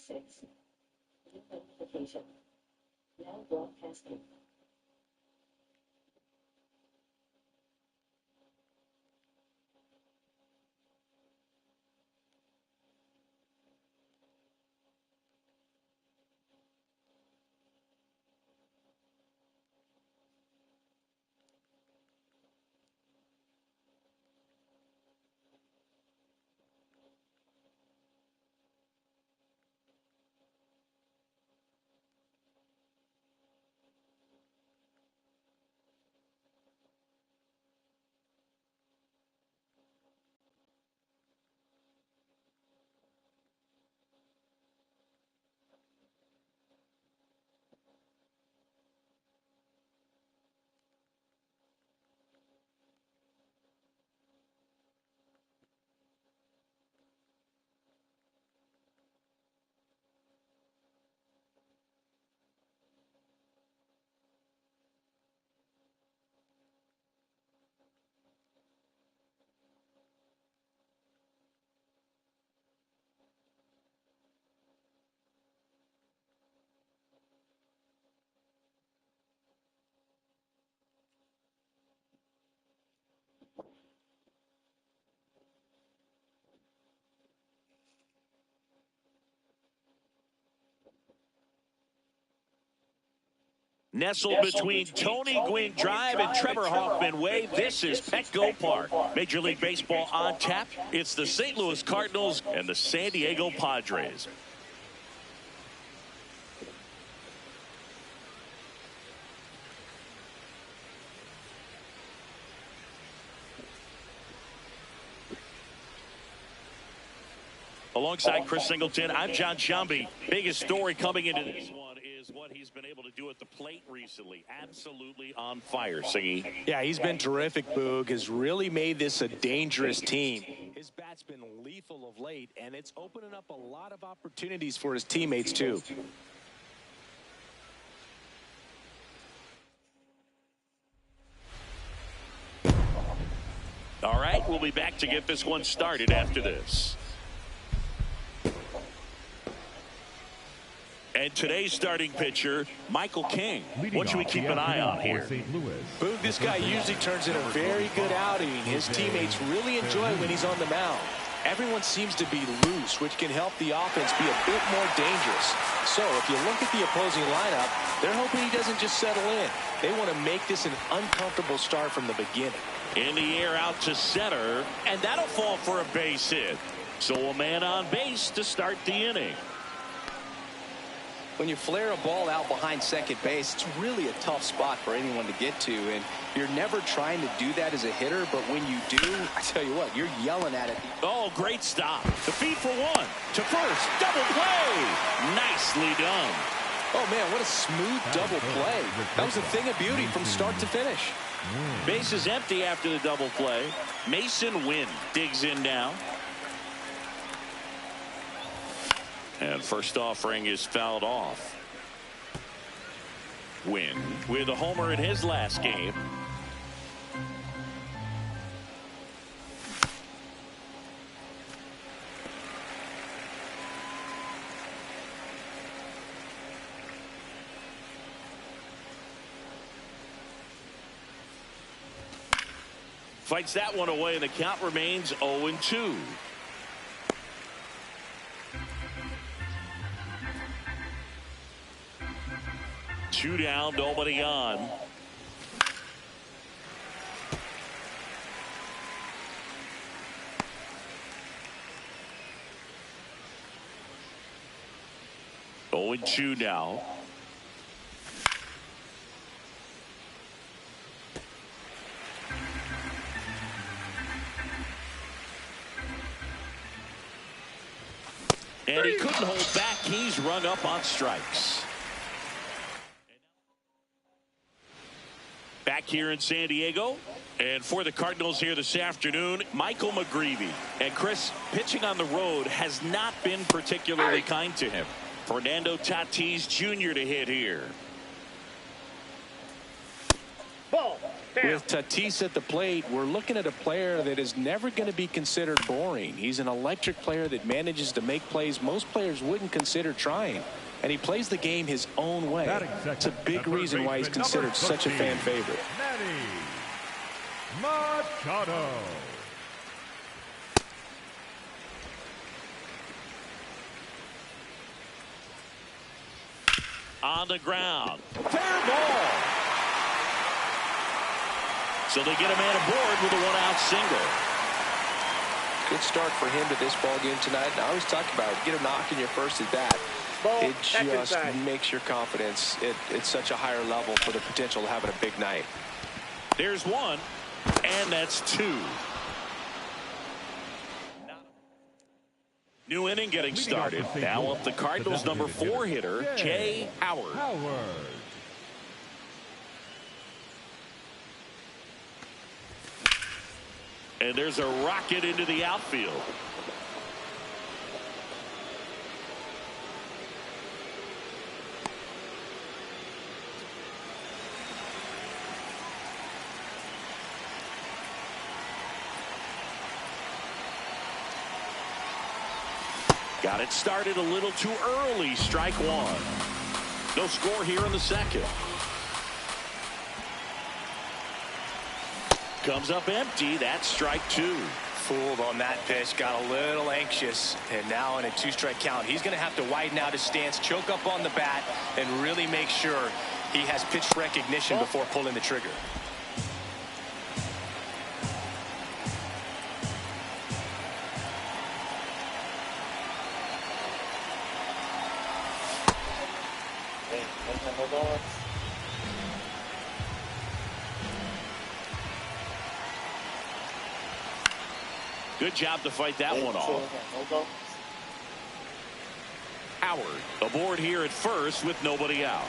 6. New notification. Now broadcasting. Nestled between Tony Gwynn Drive and Trevor Hoffman Way, this is Petco Park. Major League Baseball on tap. It's the St. Louis Cardinals and the San Diego Padres. Alongside Chris Singleton, I'm John Shambi. Biggest story coming into this one is what he's been able to do at the plate recently. Absolutely on fire, Singy. Yeah, he's been terrific, Boog. Has really made this a dangerous team. His bat's been lethal of late, and it's opening up a lot of opportunities for his teammates, too. All right, we'll be back to get this one started after this. And today's starting pitcher, Michael King. What should we keep an eye on here? Boog, this guy usually turns in a very good outing. His teammates really enjoy when he's on the mound. Everyone seems to be loose, which can help the offense be a bit more dangerous. So if you look at the opposing lineup, they're hoping he doesn't just settle in. They want to make this an uncomfortable start from the beginning. In the air out to center, and that'll fall for a base hit. So a man on base to start the inning. When you flare a ball out behind second base, it's really a tough spot for anyone to get to, and you're never trying to do that as a hitter, but when you do, I tell you what, you're yelling at it. Oh, great stop. The feed for one. To first. Double play. Nicely done. Oh, man, what a smooth double play. That was a thing of beauty from start to finish. Base is empty after the double play. Mason Wynn digs in now. And first offering is fouled off. Wynn with a homer in his last game. Fights that one away, and the count remains 0-2. Two down, nobody on. Oh, and 2 now. And he couldn't hold back. He's rung up on strikes. Back here in San Diego, and for the Cardinals here this afternoon, Michael McGreevy. And Chris, pitching on the road has not been particularly kind to him. Fernando Tatis Jr. to hit here. With Tatis at the plate, we're looking at a player that is never going to be considered boring. He's an electric player that manages to make plays most players wouldn't consider trying. And he plays the game his own way. It's a big reason why he's considered such a fan favorite. Machado. On the ground. Fair ball. So they get a man aboard with a one-out single. Good start for him to this ball game tonight. I always talk about it. Get a knock in your first at bat. It just makes your confidence at such a higher level for the potential of having a big night. There's one, and that's two. New inning getting started. Now up the Cardinals' number 4 hitter, Jay Howard. And there's a rocket into the outfield. Got it started a little too early. Strike one. No score here in the second. Comes up empty. That's strike two. Fooled on that pitch. Got a little anxious. And now in a 2-strike count, he's going to have to widen out his stance, choke up on the bat, and really make sure he has pitch recognition before pulling the trigger. Good job to fight that one off. Howard aboard here at first with nobody out.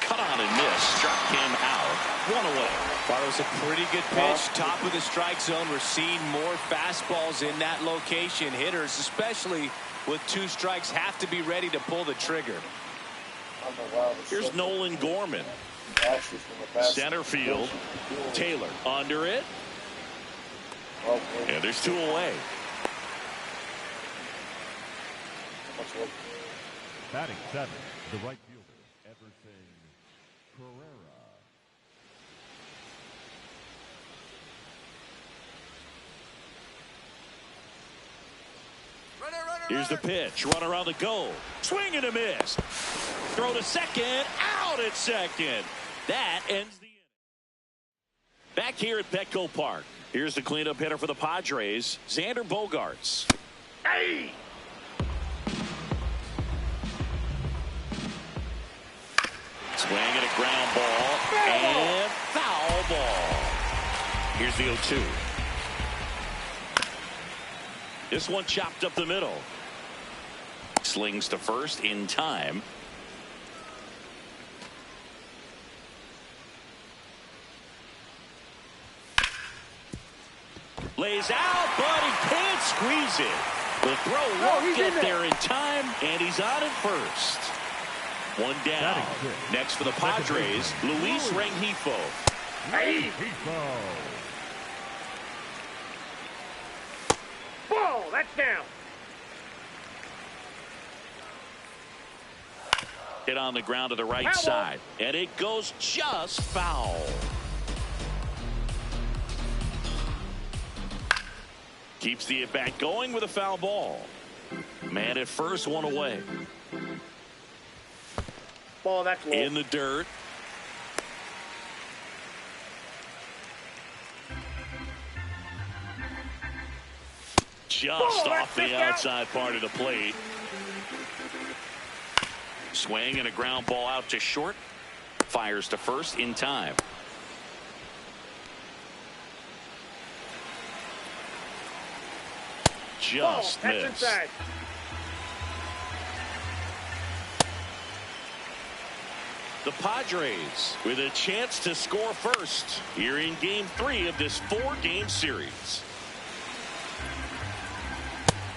Cut on and miss. Struck him out. One away. Thought it was a pretty good pitch. Top of the strike zone. We're seeing more fastballs in that location. Hitters, especially with 2 strikes, have to be ready to pull the trigger. Here's Nolan Gorman. Center field. Taylor under it. And there's 2 away. Batting 7, the right fielder, Everson Pereira. Here's the pitch. Run around the goal. Swing and a miss. Throw to second. Out at second. That ends the inning. Back here at Petco Park. Here's the cleanup hitter for the Padres, Xander Bogaerts. Hey! Swing and a ground ball. And foul ball. Here's the 0-2. This one chopped up the middle. Slings to first in time. Lays out, but he can't squeeze it. The throw won't get there in time, and he's on at first. One down. Next for the Padres, Luis Rengifo. Ball, that's down. Hit on the ground to the right side, and it goes just foul. Keeps the at-bat going with a foul ball. Man at first, one away. Ball, that's low. In the dirt. Just off the outside part of the plate. Swing and a ground ball out to short. Fires to first in time. Just missed. Inside. The Padres with a chance to score first here in game 3 of this 4-game series.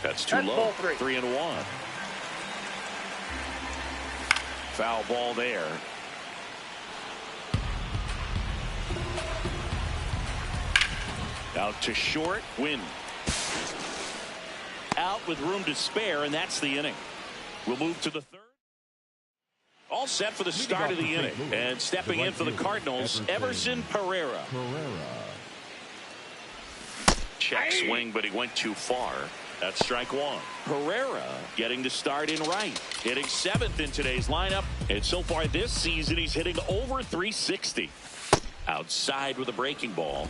That's too low. 3-1. Foul ball there. Out to short. Win. Out with room to spare, and that's the inning. We'll move to the third. All set for the start of the inning. And stepping in for the Cardinals, Everson Pereira. Check swing, but he went too far. That's strike one. Pereira getting the start in right. Hitting 7th in today's lineup. And so far this season, he's hitting over 360. Outside with a breaking ball.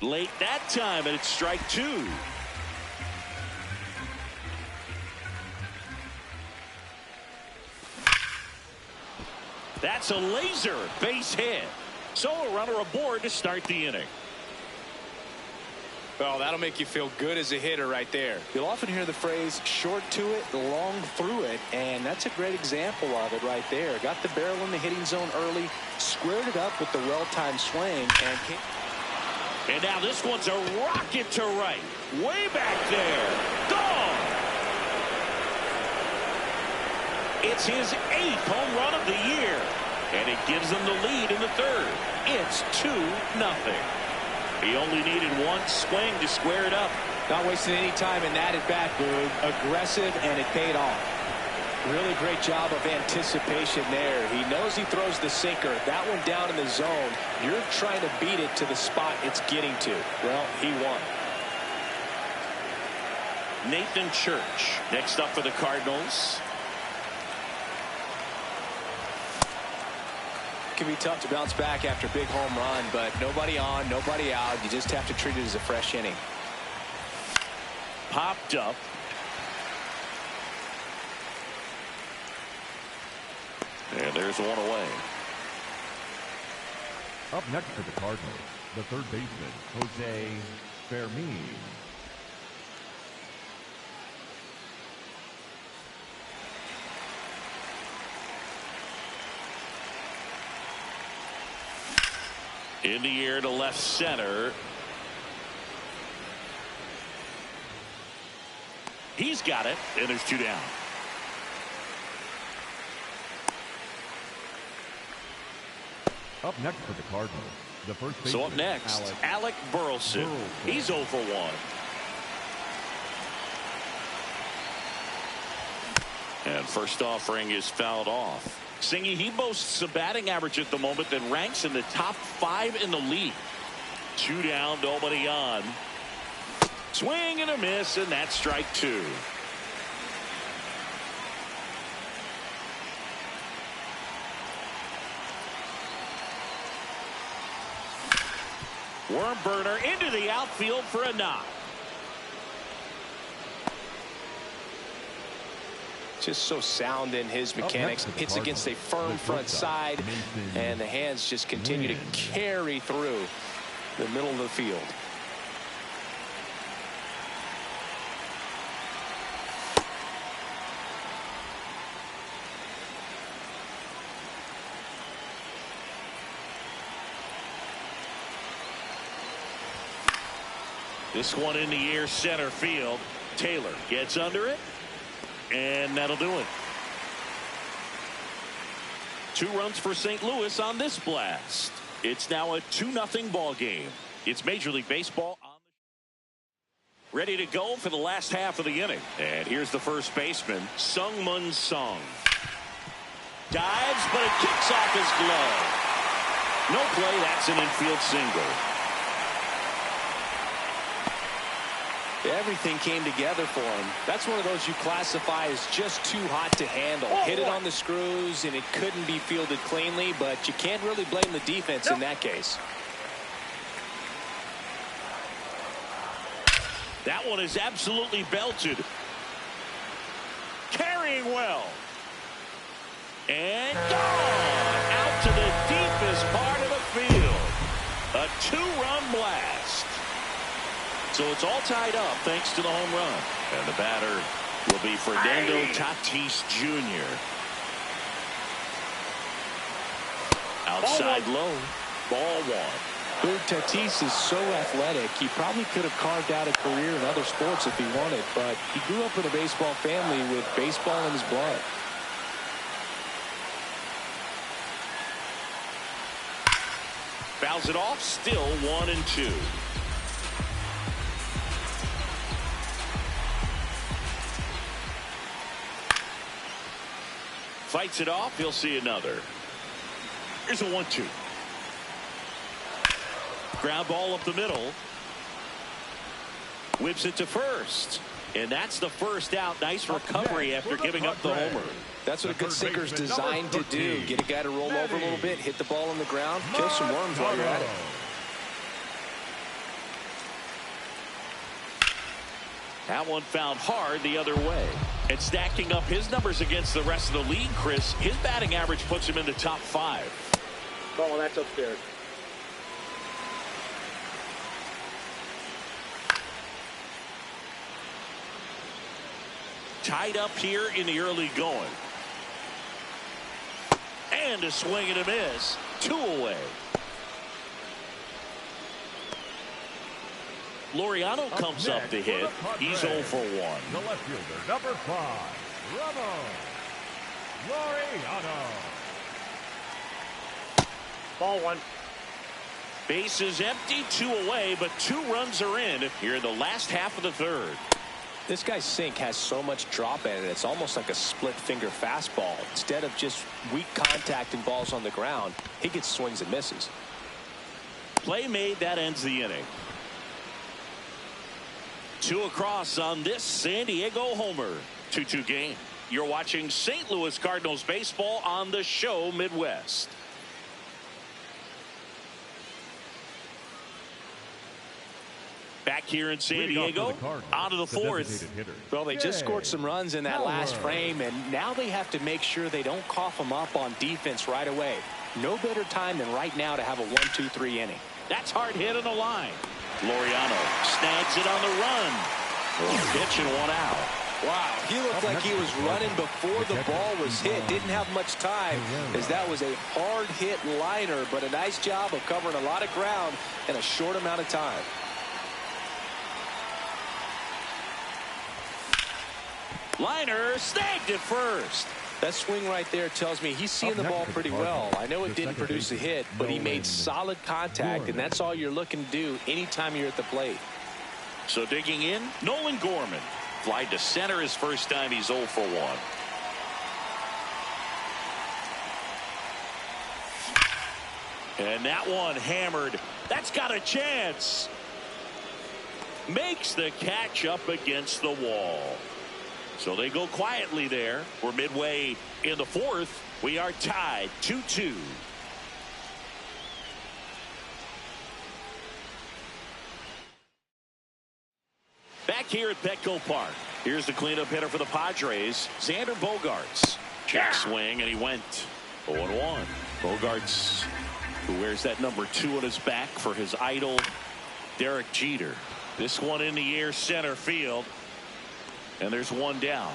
Late that time, and it's strike two. That's a laser base hit. So a runner aboard to start the inning. Well, that'll make you feel good as a hitter right there. You'll often hear the phrase short to it, long through it, and that's a great example of it right there. Got the barrel in the hitting zone early, squared it up with the well-timed swing, and now this one's a rocket to right. Way back there. Gone. It's his 8th home run of the year. And it gives them the lead in the third. It's 2-0. He only needed one swing to square it up. Not wasting any time in that at bat, Boog. Aggressive, and it paid off. Really great job of anticipation there. He knows he throws the sinker. That one down in the zone. You're trying to beat it to the spot it's getting to. Well, he won. Nathan Church next up for the Cardinals. It can be tough to bounce back after a big home run, but nobody on, nobody out. You just have to treat it as a fresh inning. Popped up. And there's one away. Up next for the Cardinals, the third baseman, Jose Fermin. In the air to left center. He's got it, and there's 2 down. Up next for the Cardinals, the first baseman. So up next, Alec Burleson. He's 0 for 1. And first offering is fouled off. Singy, he boasts a batting average at the moment that ranks in the top 5 in the league. 2 down, nobody on. Swing and a miss, and that's strike 2. Worm burner into the outfield for a knock. Just so sound in his mechanics. Hits against a firm front side, and the hands just continue to carry through the middle of the field. This one in the air center field. Taylor gets under it, and that'll do it. 2 runs for St. Louis on this blast. It's now a 2-0 ball game. It's Major League Baseball on the ready to go for the last half of the inning. And here's the first baseman, Sung-Mun Sung. Dives, but it kicks off his glove. No play. That's an infield single. Everything came together for him. That's one of those you classify as just too hot to handle. Hit it on the screws, and it couldn't be fielded cleanly, but you can't really blame the defense in that case. That one is absolutely belted. Carrying well. And gone out to the deepest part of the field. A two-run blast. So it's all tied up thanks to the home run. And the batter will be Fernando Tatis Jr. Outside low. Ball one. Tatis is so athletic, he probably could have carved out a career in other sports if he wanted, but he grew up in a baseball family with baseball in his blood. Fouls it off, still 1-2. Fights it off, he'll see another. Here's a 1-2. Ground ball up the middle. Whips it to first. And that's the first out. Nice recovery after giving up the homer. That's what a good sinker's designed to do. Get a guy to roll over a little bit, hit the ball on the ground, kill some worms while you're at it. That one found hard the other way. And stacking up his numbers against the rest of the league, Chris, his batting average puts him in the top 5. Oh, that's upstairs. Tied up here in the early going. And a swing and a miss. 2 away. Laureano comes up to hit. He's 0 for 1. The left fielder, number 5, Laureano. Ball one. Base is empty, 2 away, but 2 runs are in here in the last half of the third. This guy's sink has so much drop in it, it's almost like a split finger fastball. Instead of just weak contact and balls on the ground, he gets swings and misses. Play made, that ends the inning. 2 across on this San Diego homer. 2-2 game. You're watching St. Louis Cardinals baseball on the show Midwest. Back here in San Diego, out of the 4th. Well, they just scored some runs in that last frame, and now they have to make sure they don't cough them up on defense right away. No better time than right now to have a 1-2-3 inning. That's hard hit on the line. Laureano snags it on the run. Pitch and 1 out. Wow, he looked like he was running before the ball was hit. Didn't have much time, as that was a hard hit liner, but a nice job of covering a lot of ground in a short amount of time. Liner snagged at first. That swing right there tells me he's seeing the ball pretty well. I know it didn't produce a hit, but he made solid contact, and that's all you're looking to do anytime you're at the plate. So digging in, Nolan Gorman. Fly to center his first time. He's 0 for 1. And that one hammered. That's got a chance. Makes the catch up against the wall. So they go quietly there. We're midway in the 4th. We are tied 2-2. Back here at Petco Park. Here's the cleanup hitter for the Padres, Xander Bogaerts. Check swing, and he went 0-1. Bogaerts, who wears that number 2 on his back for his idol, Derek Jeter. This one in the air, center field. And there's 1 down.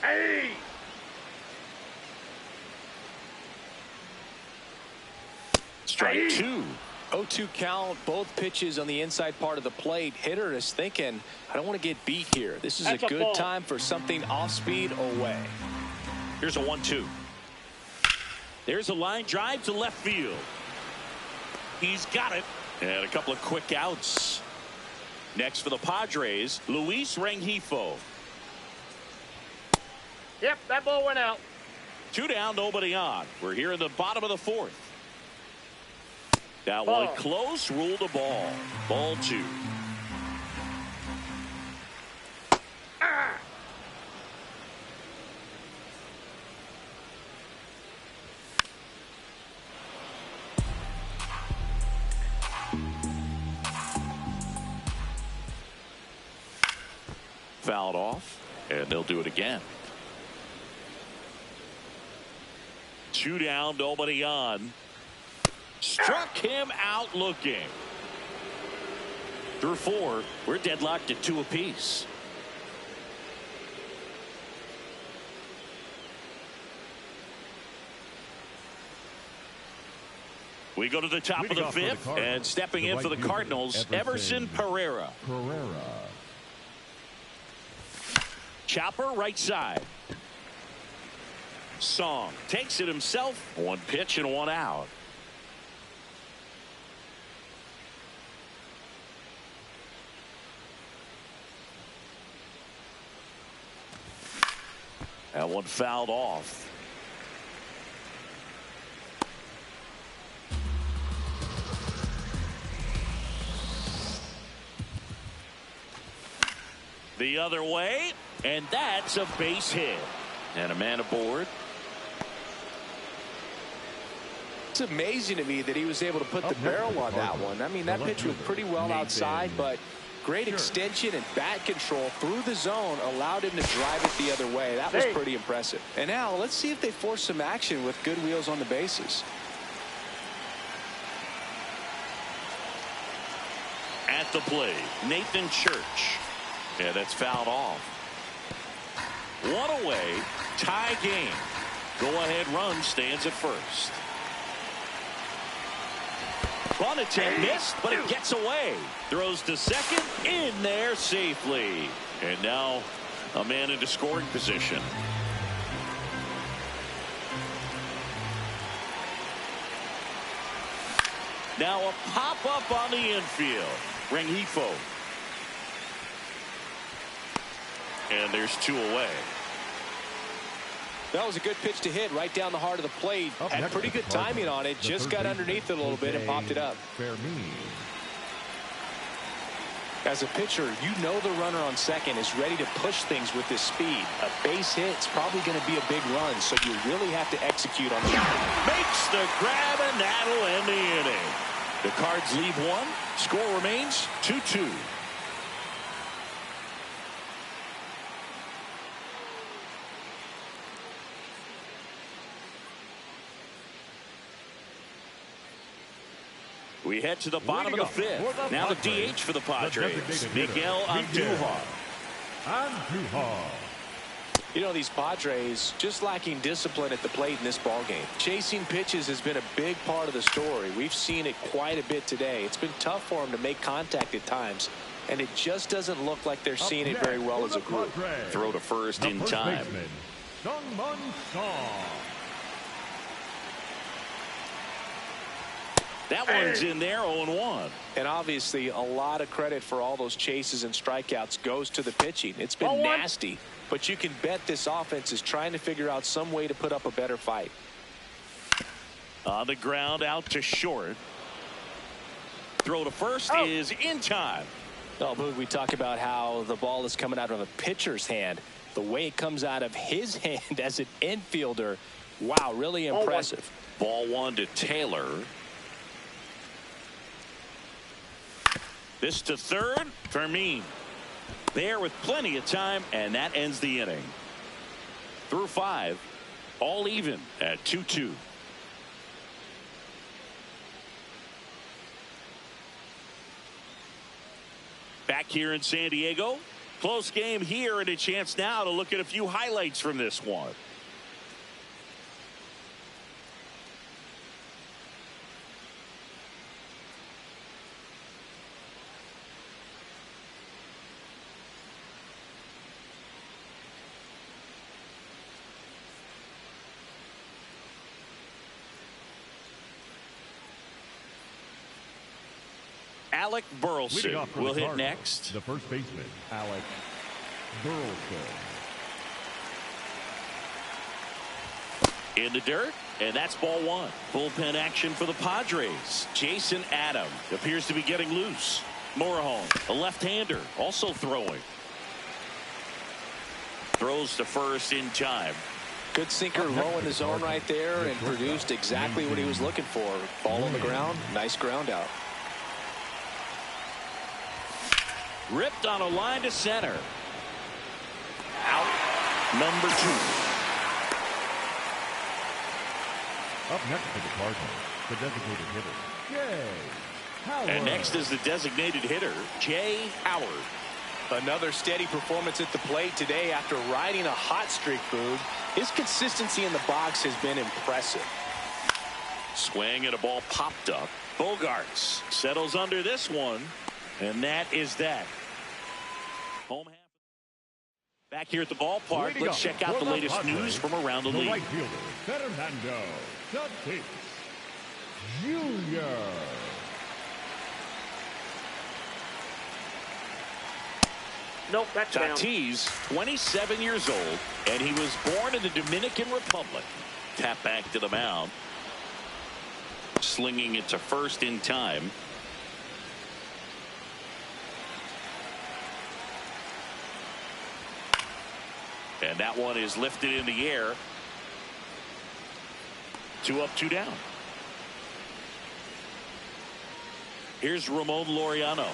Hey! Strike 2. 0-2 count, both pitches on the inside part of the plate. Hitter is thinking, I don't want to get beat here. This is a good time for something off speed away. Here's a 1-2. There's a line drive to left field. He's got it. And a couple of quick outs. Next for the Padres, Luis Rengifo. Yep, that ball went out. 2 down, nobody on. We're here in the bottom of the 4th. That one close, ruled a ball. Ball 2. Fouled off, and they'll do it again. 2 down, nobody on. Struck him out looking. Through 4, we're deadlocked at 2 apiece. We go to the top of the 5th, and stepping in for the Cardinals, Everson Pereira. Chopper right side. Song takes it himself. 1 pitch and 1 out. That one fouled off. The other way, and that's a base hit. And a man aboard. It's amazing to me that he was able to put the barrel on that one. I mean, that pitch was pretty well outside, but great extension and bat control through the zone allowed him to drive it the other way. That was pretty impressive. And now let's see if they force some action with good wheels on the bases. At the plate, Nathan Church. Yeah, that's fouled off. 1 away, tie game. Go-ahead run stands at first. Bunt attempt missed, but it gets away. Throws to second, in there safely. And now a man into scoring position. Now a pop-up on the infield. Rengifo. And there's 2 away. That was a good pitch to hit right down the heart of the plate. Had pretty good timing on it. Just got underneath it a little bit and popped it up. As a pitcher, you know the runner on second is ready to push things with this speed. A base hit's probably going to be a big run, so you really have to execute on the Makes the grab, and that'll end the inning. The Cards leave 1. Score remains 2-2. We head to the bottom of the 5th. Now the DH for the Padres, Miguel Andujar. You know, these Padres just lacking discipline at the plate in this ballgame. Chasing pitches has been a big part of the story. We've seen it quite a bit today. It's been tough for them to make contact at times, and it just doesn't look like they're seeing it very well as a group. Throw to first in time. That one's in there, 0-1. And obviously, a lot of credit for all those chases and strikeouts goes to the pitching. It's been nasty, but you can bet this offense is trying to figure out some way to put up a better fight. On the ground, out to short. Throw to first is in time. Oh, Boog, we talk about how the ball is coming out of a pitcher's hand. The way it comes out of his hand as an infielder, wow, really impressive. Ball 1 to Taylor. This to third, Fermin. There with plenty of time, and that ends the inning. Through 5, all even at 2-2. Back here in San Diego. Close game here, and a chance now to look at a few highlights from this one. Alec Burleson will hit next. The first baseman, Alec Burleson. In the dirt, and that's ball one. Bullpen action for the Padres. Jason Adam appears to be getting loose. Morejon, a left-hander, also throwing. Throws to first in time. Good sinker low in the zone right there and produced exactly what he was looking for. Ball on the ground, nice ground out. Ripped on a line to center. Out. Number 2. Up next for the Cardinals, the designated hitter, Jay Howard. And next is the designated hitter, Jay Howard. Another steady performance at the plate today after riding a hot streak, Boog. His consistency in the box has been impressive. Swing and a ball popped up. Bogarts settles under this one, and that is that. Home half. Back here at the ballpark, let's check out the latest news from around the league. Right fielder, Fernando Tatis Jr. Nope, that's down. Tatis, 27 years old, and he was born in the Dominican Republic. Tap back to the mound. Slinging it to first in time. And that one is lifted in the air. 2 up, 2 down. Here's Ramon Laureano.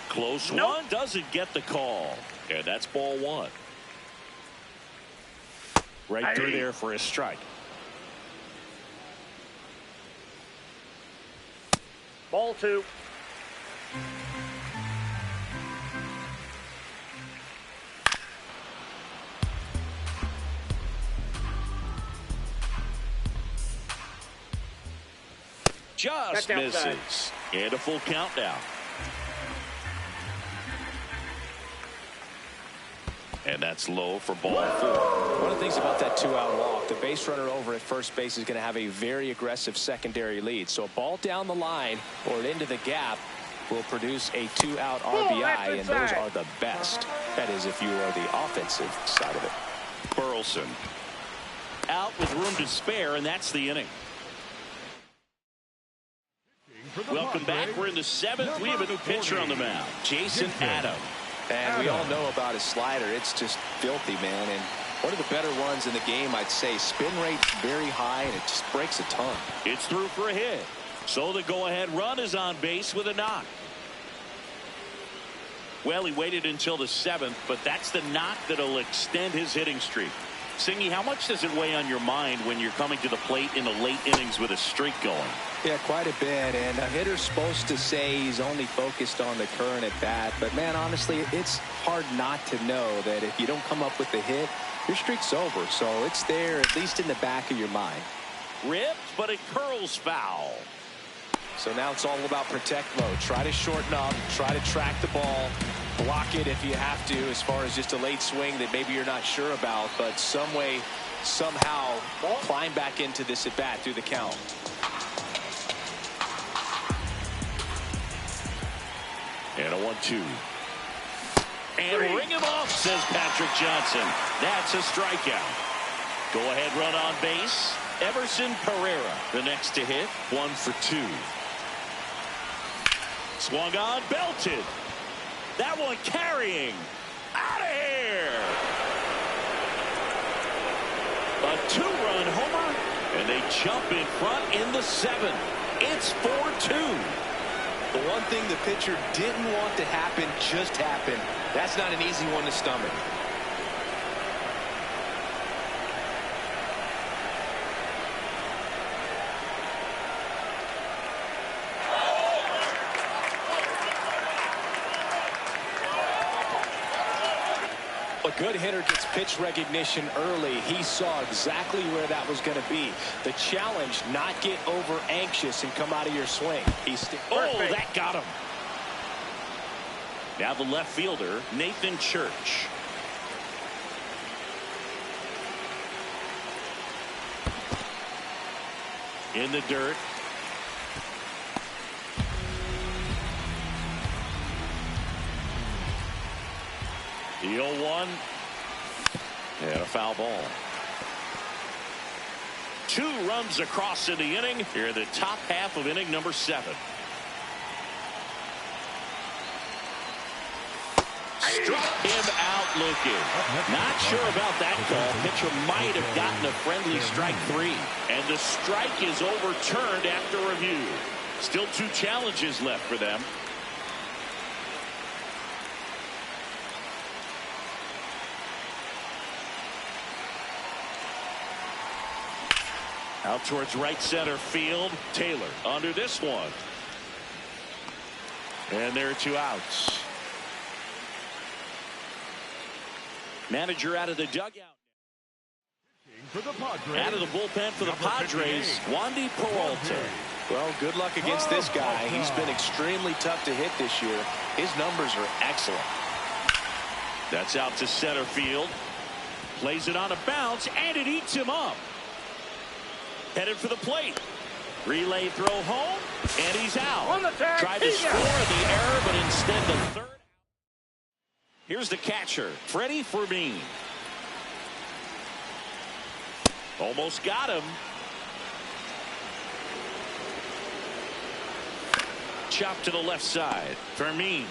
Close one, doesn't get the call. And that's ball 1. Right through there for a strike. Ball 2. Just misses. And a full count now. And that's low for ball 4. One of the things about that 2-out walk, the base runner over at first base is going to have a very aggressive secondary lead. So a ball down the line or into the gap will produce a 2-out RBI, and those are the best. That is, if you are the offensive side of it. Burleson out with room to spare, and that's the inning. Welcome back. We're in the 7th. We have a new pitcher on the mound, Jason Adam. And we all know about his slider. It's just filthy, man. And one of the better ones in the game, I'd say. Spin rate's very high, and it just breaks a ton. It's through for a hit. So the go-ahead run is on base with a knock. Well, he waited until the 7th, but that's the knock that'll extend his hitting streak. Singy, how much does it weigh on your mind when you're coming to the plate in the late innings with a streak going? Yeah, quite a bit. And a hitter's supposed to say he's only focused on the current at bat. But, man, honestly, it's hard not to know that if you don't come up with the hit, your streak's over. So it's there, at least in the back of your mind. Ripped, but it curls foul. So now it's all about protect mode. Try to shorten up, try to track the ball, block it if you have to, as far as just a late swing that maybe you're not sure about, but some way, somehow climb back into this at bat through the count. And a 1-2. And ring him off, says Patrick Johnson. That's a strikeout. Go ahead run on base. Everson Pereira, the next to hit. 1 for 2. Swung on, belted. That one carrying. Out of here. A 2-run homer, and they jump in front in the 7th. It's 4-2. The one thing the pitcher didn't want to happen just happened. That's not an easy one to stomach. A good hitter gets pitch recognition early. He saw exactly where that was going to be. The challenge, not get over anxious and come out of your swing. Oh, that got him. Now the left fielder, Nathan Church. In the dirt. The 0-1. And a foul ball. 2 runs across in the inning. Here in the top half of inning number 7. Struck him out looking. Not sure about that call. Pitcher might have gotten a friendly strike 3. And the strike is overturned after review. Still 2 challenges left for them. Out towards right center field. Taylor under this one. And there are 2 outs. Manager out of the dugout. Out of the bullpen for the Padres, Wandy Peralta. Well, good luck against this guy. He's been extremely tough to hit this year. His numbers are excellent. That's out to center field. Plays it on a bounce, and it eats him up. Headed for the plate. Relay throw home, and he's out. On the tag, Tried to score the error, but instead the third. Here's the catcher, Freddie Fermin. Almost got him. Chopped to the left side. Fermin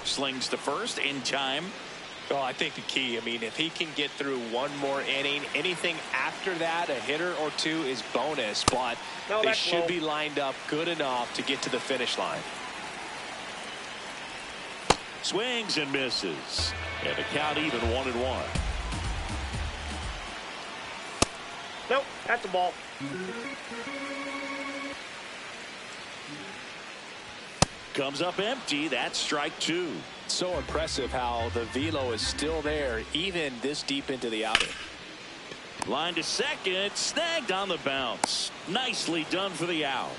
slings to first in time. Well, I think the key, I mean, if he can get through one more inning, anything after that, a hitter or 2 is bonus, but they should be lined up good enough to get to the finish line. Swings and misses. And the count even 1-1. Nope, that's the ball. Comes up empty. That's strike 2. So impressive how the velo is still there even this deep into the outing. Line to second. Snagged on the bounce. Nicely done for the out.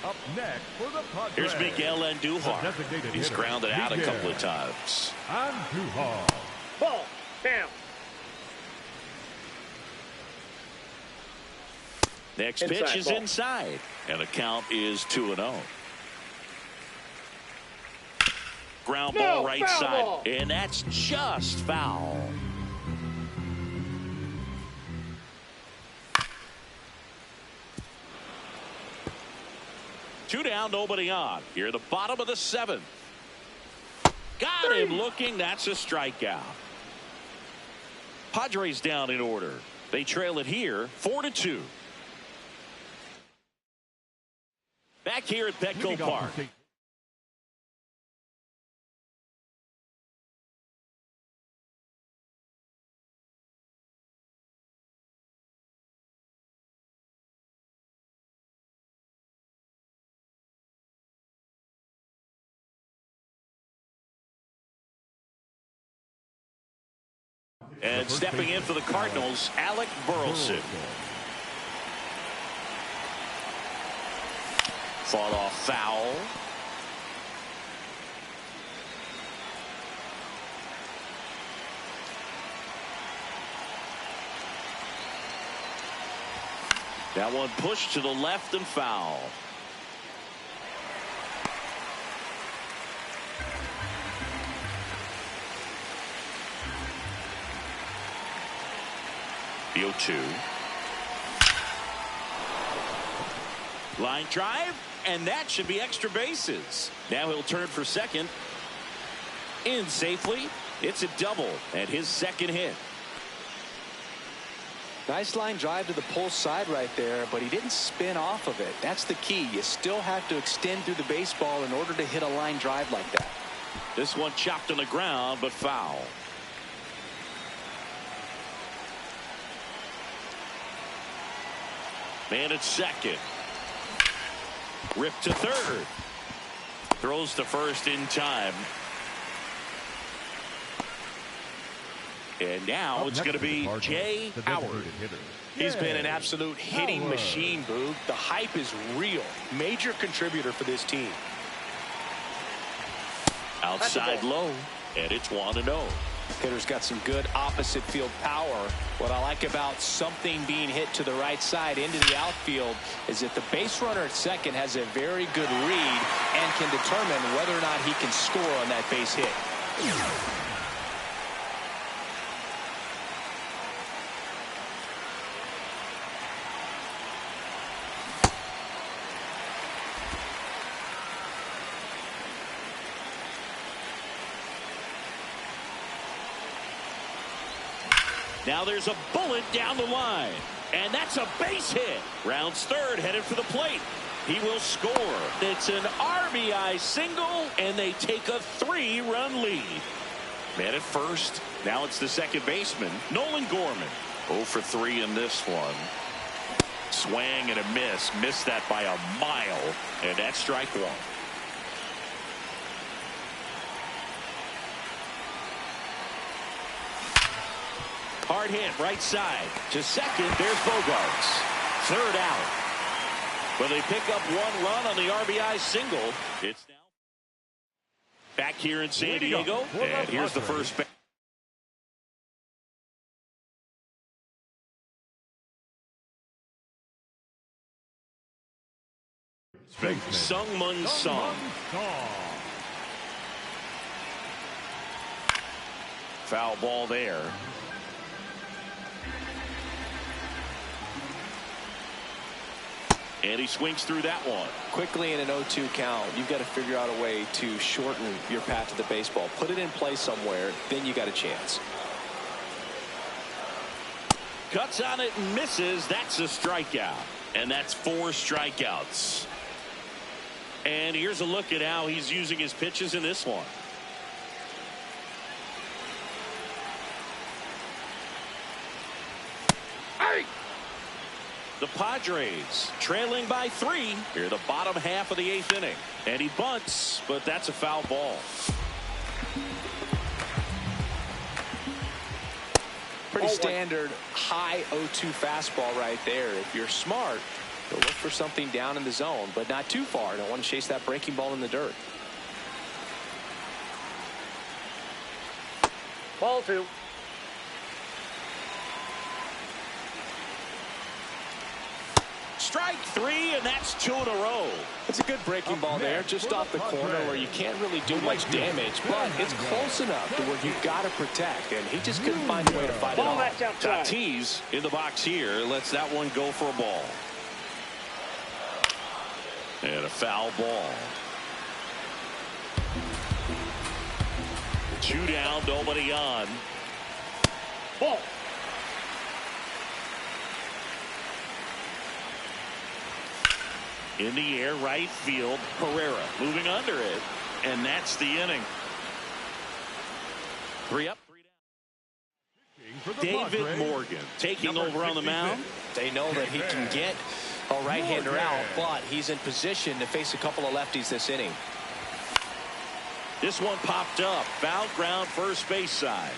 Up next for the Padres. Here's Miguel Andujar. He's grounded out a couple of times. Andujar. Ball. Down. Next pitch is inside. And the count is 2-0. Ground ball right side. And that's just foul. Two down, nobody on. Here at the bottom of the 7th. Got him looking. That's a strikeout. Padres down in order. They trail it here 4-2. Back here at Petco Park. And stepping in for the Cardinals, Alec Burleson. Fought off foul. That one pushed to the left and foul. The 0-2. Line drive, and that should be extra bases. Now he'll turn for second. In safely. It's a double and his second hit. Nice line drive to the pull side right there, but he didn't spin off of it. That's the key. You still have to extend through the baseball in order to hit a line drive like that. This one chopped on the ground, but foul. Man at second. Ripped to third. Throws to first in time. And now it's going to be Jay Howard. He's been an absolute hitting machine, Boog. The hype is real. Major contributor for this team. Outside low, and it's 1-0. Hitter's got some good opposite field power. What I like about something being hit to the right side into the outfield is that the base runner at second has a very good read and can determine whether or not he can score on that base hit. Now there's a bullet down the line. And that's a base hit. Rounds third, headed for the plate. He will score. It's an RBI single, and they take a 3-run lead. Man at first. Now it's the second baseman, Nolan Gorman. 0 for 3 in this one. Swang and a miss. Missed that by a mile. And that's strike one. Hard hit right side to second. There's Bogarts. Third out. But they pick up 1 run on the RBI single. It's now back here in San Diego. And here's the first baseman. Sung-Mun Song. Foul ball there. And he swings through that one. Quickly in an 0-2 count, you've got to figure out a way to shorten your path to the baseball. Put it in play somewhere, then you got a chance. Cuts on it and misses. That's a strikeout. And that's 4 strikeouts. And here's a look at how he's using his pitches in this one. The Padres trailing by 3 here the bottom half of the 8th inning. And he bunts, but that's a foul ball. Pretty standard high 0-2 fastball right there. If you're smart, you'll look for something down in the zone, but not too far. Don't want to chase that breaking ball in the dirt. Ball 2. Strike 3, and that's 2 in a row. It's a good breaking ball there, just off the corner where you can't really do much damage, but it's close enough to where you've got to protect, and he just couldn't find a way to fight it Ball, off. that's outside. Tatis in the box here lets that one go for a ball. And a foul ball. 2 down, nobody on. Ball. In the air, right field. Herrera moving under it. And that's the inning. 3 up, 3 down. David Morgan taking over on the mound. They know that he can get a right-hander out, but he's in position to face a couple of lefties this inning. This one popped up. Foul ground, first base side.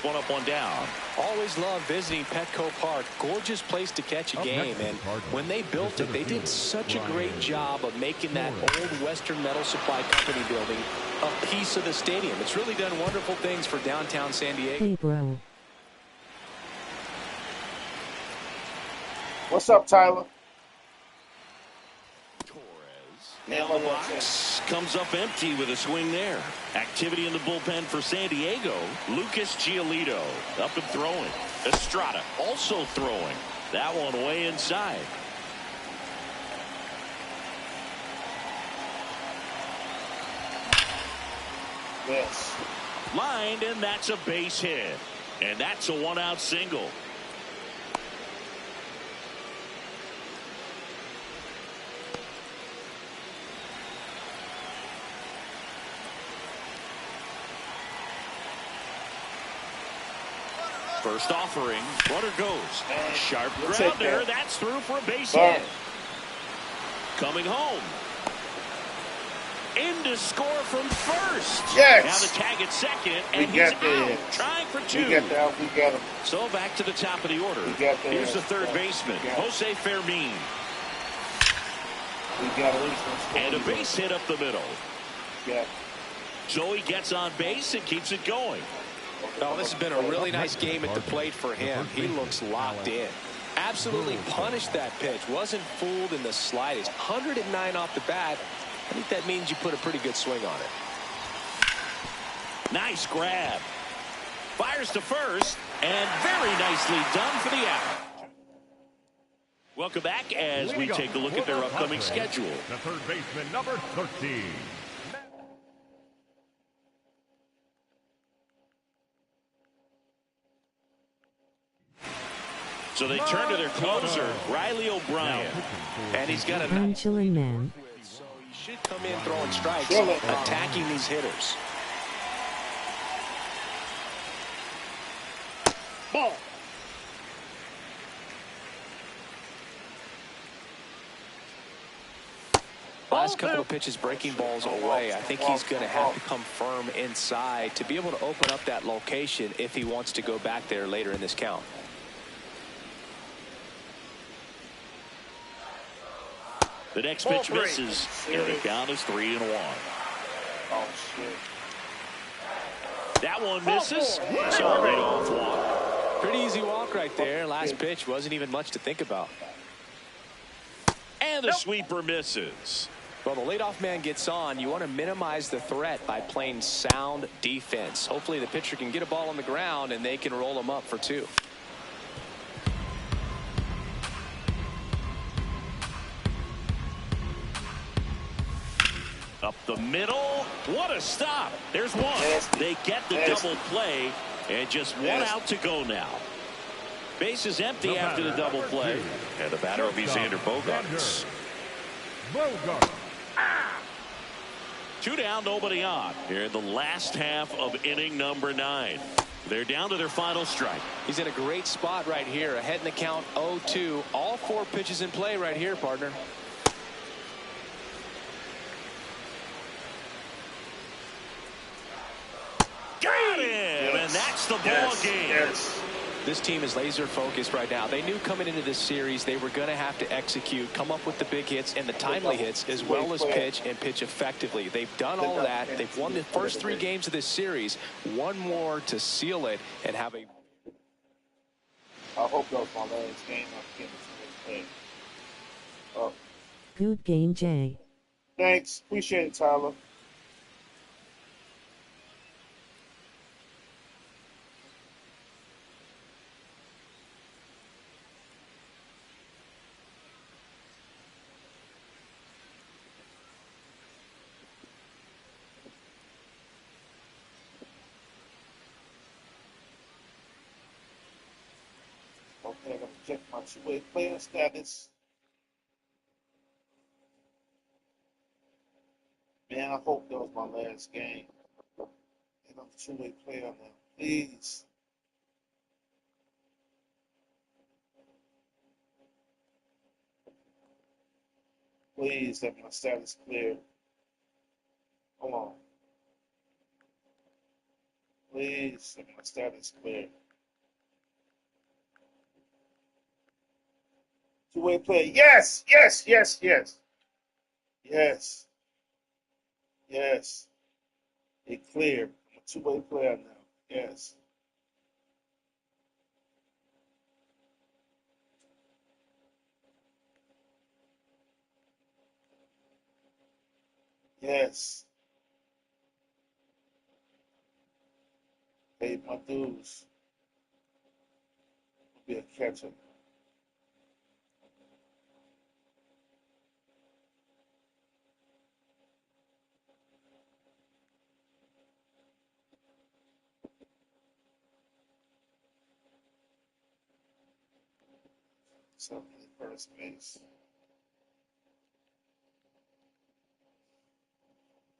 1 up, 1 down. Always love visiting Petco Park. Gorgeous place to catch a game, and when they built it, they did such a great job of making that old Western Metal Supply Company building a piece of the stadium. It's really done wonderful things for downtown San Diego. Hey, bro. What's up, Tyler? Now the box comes up empty with a swing there. Activity in the bullpen for San Diego. Lucas Giolito up and throwing. Estrada also throwing. That one way inside. Yes. Lined, and that's a base hit. And that's a 1-out single. First offering, runner goes. Sharp grounder, that's through for a base hit. Coming home. In to score from first. Yes. Now the tag at second, and he's out. Trying for 2. We got him. So back to the top of the order. Here's the third baseman, Jose Fermin. And a base hit up the middle. Yeah. So he gets on base and keeps it going. Oh, this has been a really nice game at the plate for him. He looks locked in. Absolutely punished that pitch. Wasn't fooled in the slightest. 109 off the bat. I think that means you put a pretty good swing on it. Nice grab. Fires to first, and very nicely done for the out. Welcome back as we take a look at their upcoming schedule. The third baseman, number 13. So they turn to their closer, Riley O'Brien. And he's got a I'm chillin', man. so he should come in throwing strikes, Chillin'. attacking these hitters. Ball. Last couple of pitches breaking balls away. I think he's going to have to come firm inside to be able to open up that location if he wants to go back there later in this count. The next pitch misses, and the count is 3-1. Oh, shit. That one misses, so a leadoff walk. Pretty easy walk right there. Last pitch wasn't even much to think about. And the sweeper misses. Well, the leadoff man gets on. You want to minimize the threat by playing sound defense. Hopefully the pitcher can get a ball on the ground and they can roll him up for 2. Up the middle. What a stop. There's one. They get the double play, and just one out to go now. Base is empty after the double play. And the batter will be Xander Bogaerts. Bogart. 2 down, nobody on. Here in the last half of inning number 9. They're down to their final strike. He's in a great spot right here. Ahead in the count 0-2. All 4 pitches in play right here, partner. Got him, and that's the ball game. Yes. This team is laser focused right now. They knew coming into this series they were going to have to execute, come up with the big hits and the timely hits, as well as pitch and pitch effectively. They've done all of that. They've won the first 3 games of this series. One more to seal it and have a. I hope that was my last game. I'm getting to this thing. Good game, Jay. Thanks. Appreciate it, Tyler. Okay, I'm going to check my 2-way player status. Man, I hope that was my last game. And I'm a 2-way player now. Please. Please let my status clear. Hold on. Please let my status clear. 2-way player. Yes, yes, yes, yes. Yes. Yes. It cleared. I'm a 2-way player now. Yes. Yes. Paid my dues. Be a catcher. Something in first base.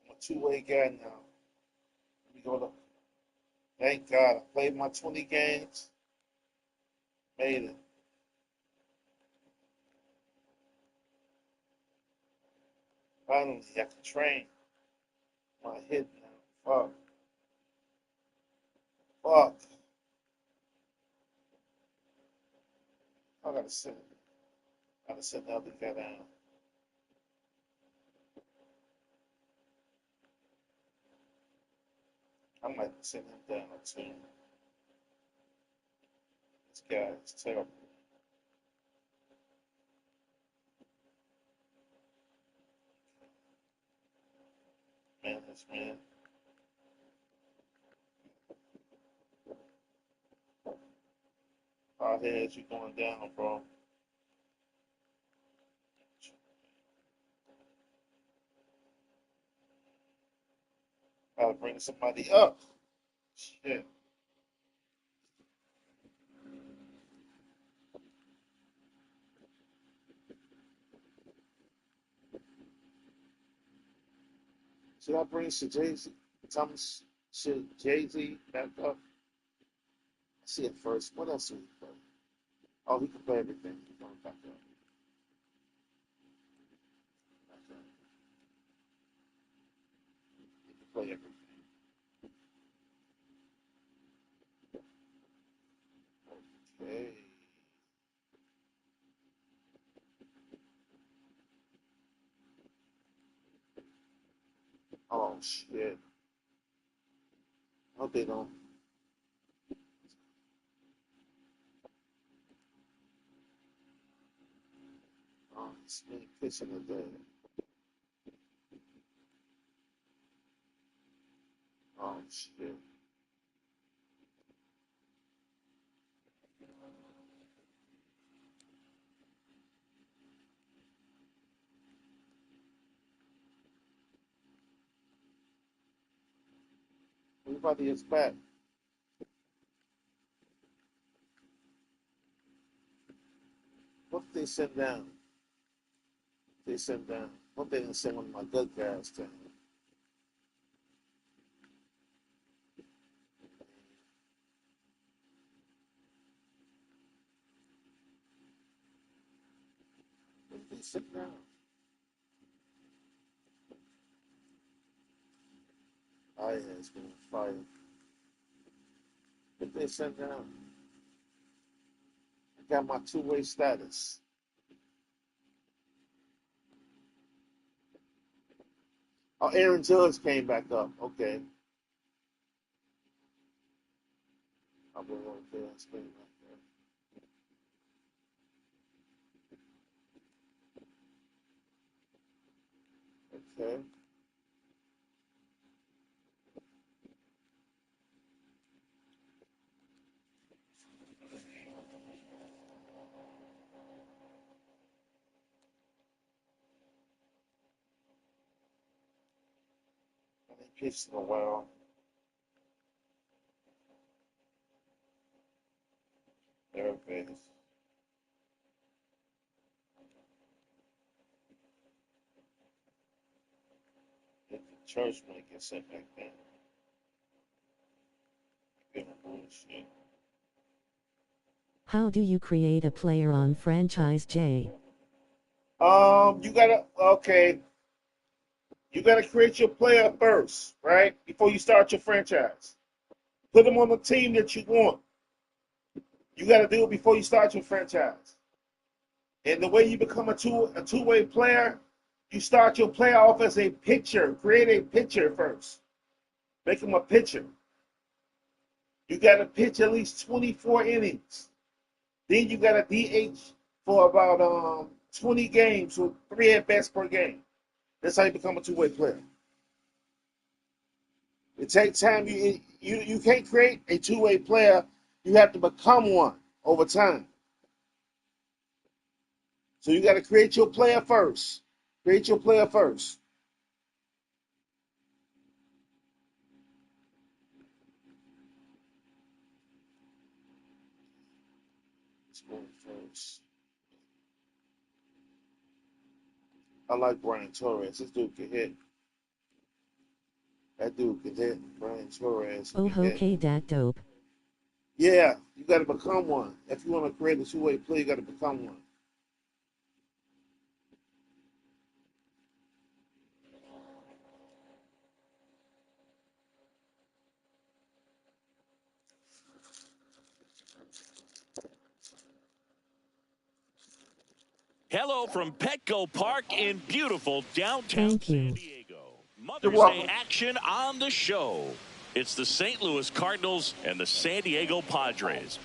I'm a 2-way guy now. Let me go to. Thank God. I played my 20 games. Made it. Finally, I can train. My hit now. Fuck. I gotta sit. The other guy down. I might sit him down too. This guy is terrible. Man, this man. Our heads, you going down, bro. Gotta bring somebody up. Shit. Should I bring Jay-Z, Thomas, Jay-Z back up? I see it first. What else do he play? Oh, he can play everything. He's going back up. He can play everything. Okay. Oh, shit. Hope they don't. Oh, he's been pitching today. Oh, shit. Everybody is back. What did they send down? They sent down. Hope they didn't send one of my good guys down. What did they send down? Oh, yeah, it's been fired. What did they send down? I got my two-way status. Oh, Aaron Judge came back up. Okay. I'll go over there and spin back there. Okay. I ain't pitched in a while. There it is. If the church might get sent back down. Give him bullshit. How do you create a player on franchiseCardinals? You gotta create your player first, right? Before you start your franchise. Put them on the team that you want. You gotta do it before you start your franchise. And the way you become a two-way player, you start your player off as a pitcher. Create a pitcher first. Make him a pitcher. You gotta pitch at least 24 innings. Then you gotta DH for about 20 games with 3 at bats per game. That's how you become a two-way player. It takes time. You can't create a two-way player. You have to become one over time. So you got to create your player first. Create your player first. Let's go first. I like Brian Torres. This dude can hit. That dude can hit. Brian Torres Oh, can hit. okay, that dope. Yeah, you got to become one. If you want to create a two-way play, you got to become one. Hello from Petco Park in beautiful downtown Thank you. San Diego. You're Mother's Day welcome. action on the show. It's the St. Louis Cardinals and the San Diego Padres.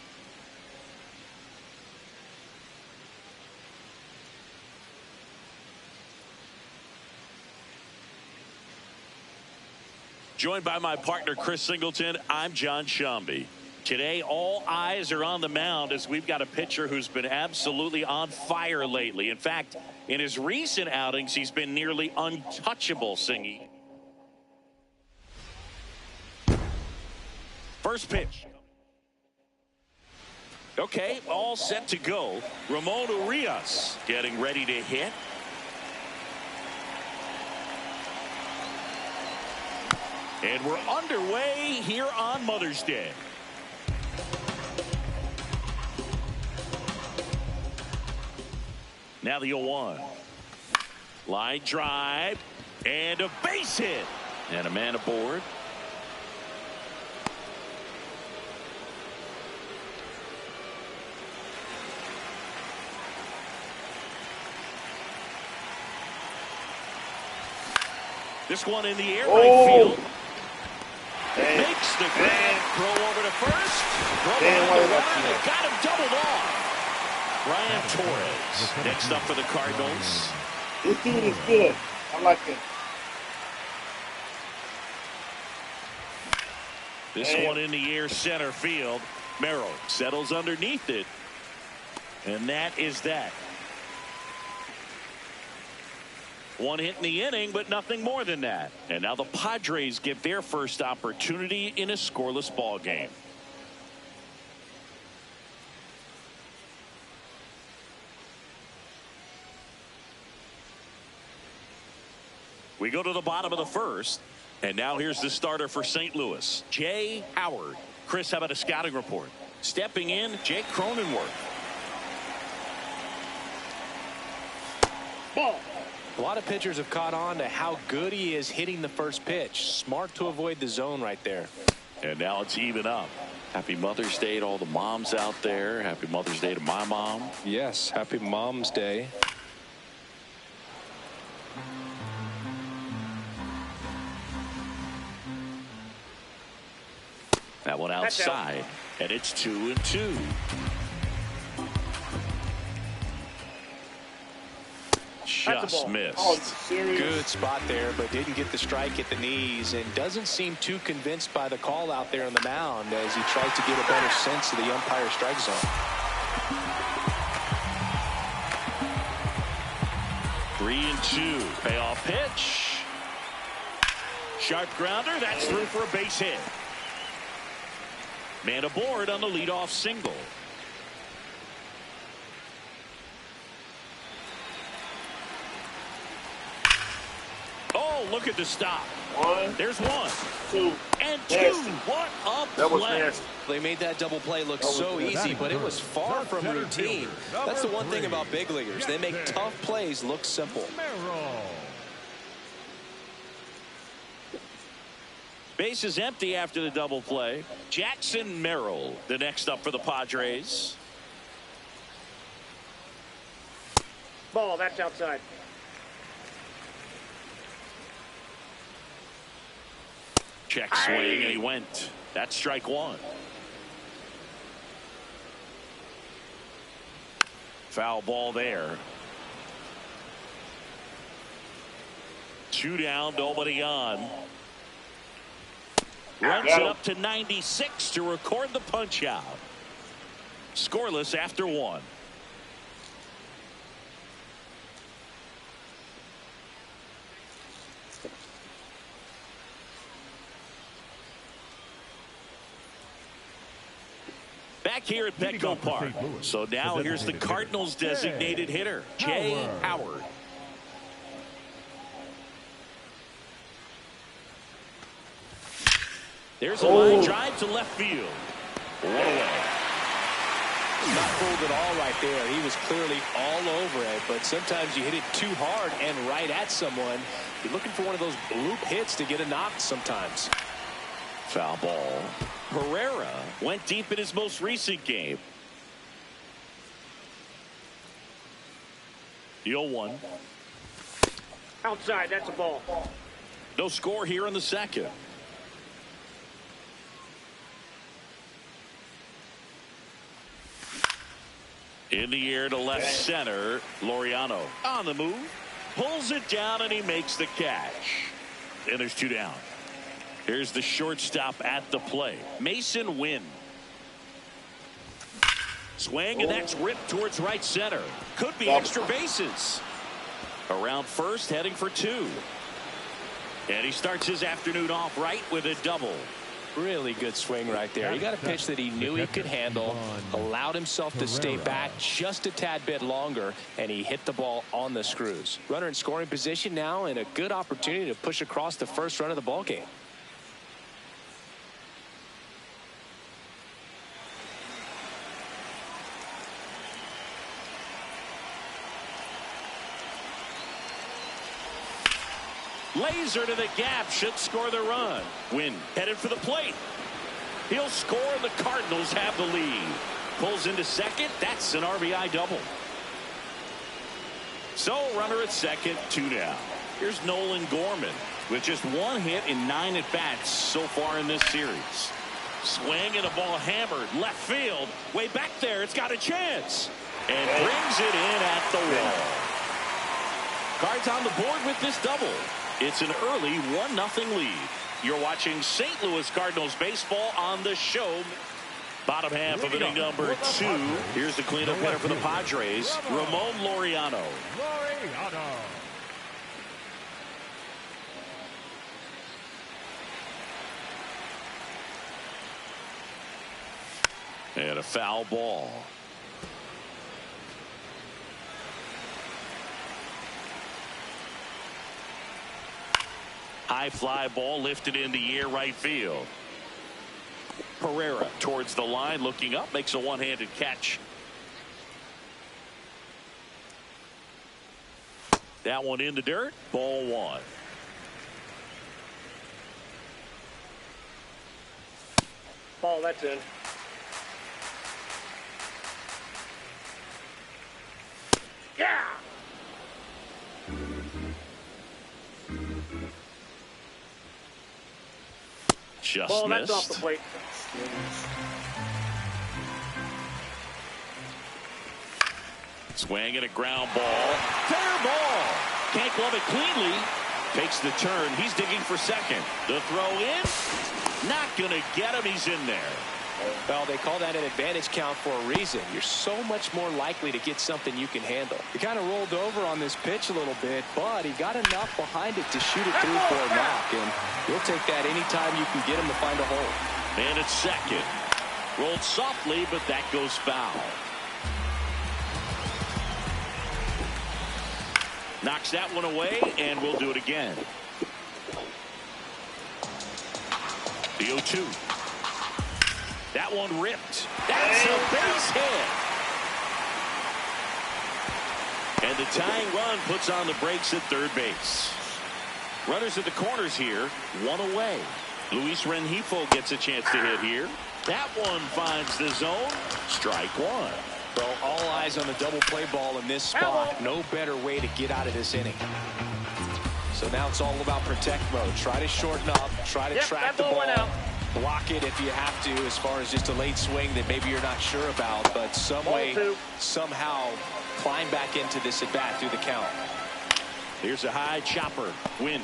Joined by my partner, Chris Singleton, I'm John Shambi. Today, all eyes are on the mound as we've got a pitcher who's been absolutely on fire lately. In fact, in his recent outings, he's been nearly untouchable, Singy. First pitch. Okay, all set to go. Ramon Urias getting ready to hit. And we're underway here on Mother's Day. Now the 0-1. Line drive. And a base hit. And a man aboard. This one in the air, right field. Makes the grab. Throw over to first. Throw behind the run. They got him doubled off. Ryan Torres next up for the Cardinals. This dude is good. I like him. This one in the air, center field. Merrill settles underneath it. And that is that. One hit in the inning, but nothing more than that. And now the Padres get their first opportunity in a scoreless ball game. We go to the bottom of the first. And now here's the starter for St. Louis, Jay Howard. Chris, how about a scouting report? Stepping in, Jake Cronenworth. Ball. A lot of pitchers have caught on to how good he is hitting the first pitch. Smart to avoid the zone right there. And now it's even up. Happy Mother's Day to all the moms out there. Happy Mother's Day to my mom. Yes, happy Mom's Day. That one outside, and it's 2-2. Just missed. Oh, good spot there, but didn't get the strike at the knees, and doesn't seem too convinced by the call out there on the mound as he tries to get a better sense of the umpire strike zone. 3-2. Payoff pitch. Sharp grounder. That's through for a base hit. Man aboard on the leadoff single. Oh, look at the stop. There's 1, 2, and 2. What a play. That was nasty. They made that double play look so easy, but it was far from routine. That's the one thing about big leaguers. They make tough plays look simple. Base is empty after the double play. Jackson Merrill, the next up for the Padres. Ball, that's outside. Check swing, and he went. That's strike 1. Foul ball there. 2 down, nobody on. Runs it up to 96 to record the punch out. Scoreless after 1. Back here at Petco Park. So now here's the Cardinals designated hitter, Jay Howard. There's a line drive to left field. One away. Not fooled at all right there. He was clearly all over it, but sometimes you hit it too hard and right at someone. You're looking for one of those bloop hits to get a knock sometimes. Foul ball. Herrera went deep in his most recent game. The 0-1. Outside, that's a ball. No score here in the second. In the air to left center, Laureano on the move, pulls it down, and he makes the catch. And there's 2 down. Here's the shortstop at the play, Mason Wynn. Swing, and that's ripped towards right center. Could be extra bases. Around first, heading for 2. And he starts his afternoon off right with a double. Really good swing right there. He got a pitch that he knew he could handle, allowed himself to stay back just a tad bit longer, and he hit the ball on the screws. Runner in scoring position now, and a good opportunity to push across the first run of the ball game. Laser to the gap. Should score the run. Wynn headed for the plate. He'll score. The Cardinals have the lead. Pulls into second. That's an RBI double. So runner at second, 2 down. Here's Nolan Gorman with just 1 hit in 9 at-bats so far in this series. Swing and a ball hammered left field. Way back there. It's got a chance. And brings it in at the wall. Cards on the board with this double. It's an early 1-0 lead. You're watching St. Louis Cardinals baseball on the show. Bottom half of inning number 2. Here's the cleanup hitter for the Padres, Ramon Laureano. And a foul ball. High fly ball lifted in the air right field. Pereira towards the line, looking up, makes a one-handed catch. That one in the dirt. Ball 1. Ball, that's in. Yeah! Just Ball, missed. that's off the plate. Swing and a ground ball. Fair ball. Can't glove it cleanly. Takes the turn. He's digging for second. The throw in. Not going to get him. He's in there. Well, they call that an advantage count for a reason. You're so much more likely to get something you can handle. He kind of rolled over on this pitch a little bit, but he got enough behind it to shoot it through for a knock, and you'll take that anytime you can get him to find a hole. And it's second. Rolled softly, but that goes foul. Knocks that one away, and we'll do it again. The 0-2. That one ripped. That's a base hit. And the tying run puts on the brakes at third base. Runners at the corners here, 1 away. Luis Rengifo gets a chance to hit here. That one finds the zone. Strike 1. Well, all eyes on the double play ball in this spot. No better way to get out of this inning. So now it's all about protect mode. Try to shorten up. Try to track the ball. Block it if you have to, as far as just a late swing that maybe you're not sure about. But some way, somehow, climb back into this at bat through the count. Here's a high chopper. Win.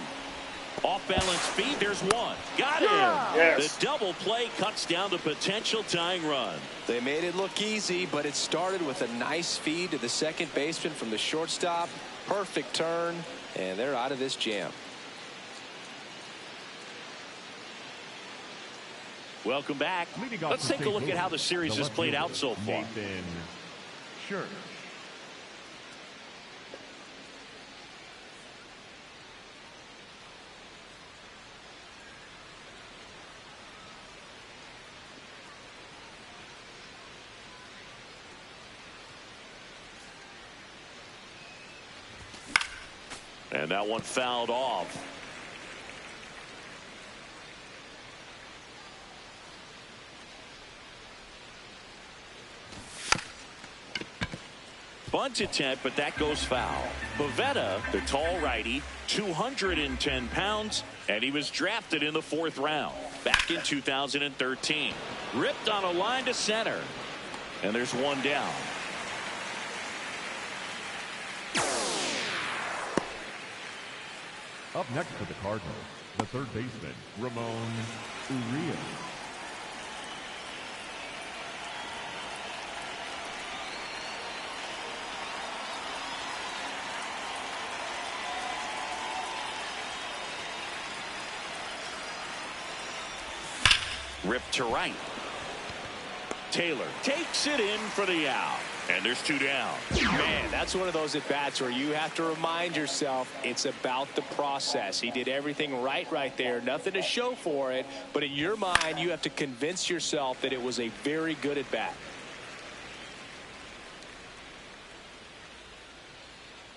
Off balance speed. There's one. Got him. Yes. The double play cuts down the potential tying run. They made it look easy, but it started with a nice feed to the second baseman from the shortstop. Perfect turn, and they're out of this jam. Welcome back. Let's take a look at how the series has played out so far. Sure. And that one fouled off. Bunt attempt, but that goes foul. Pivetta, the tall righty, 210 pounds, and he was drafted in the 4th round back in 2013. Ripped on a line to center, and there's one down. Up next for the Cardinals, the third baseman, Ramon Urias. Ripped to right. Taylor takes it in for the out. And there's 2 down. Man, that's one of those at-bats where you have to remind yourself it's about the process. He did everything right there. Nothing to show for it. But in your mind, you have to convince yourself that it was a very good at-bat.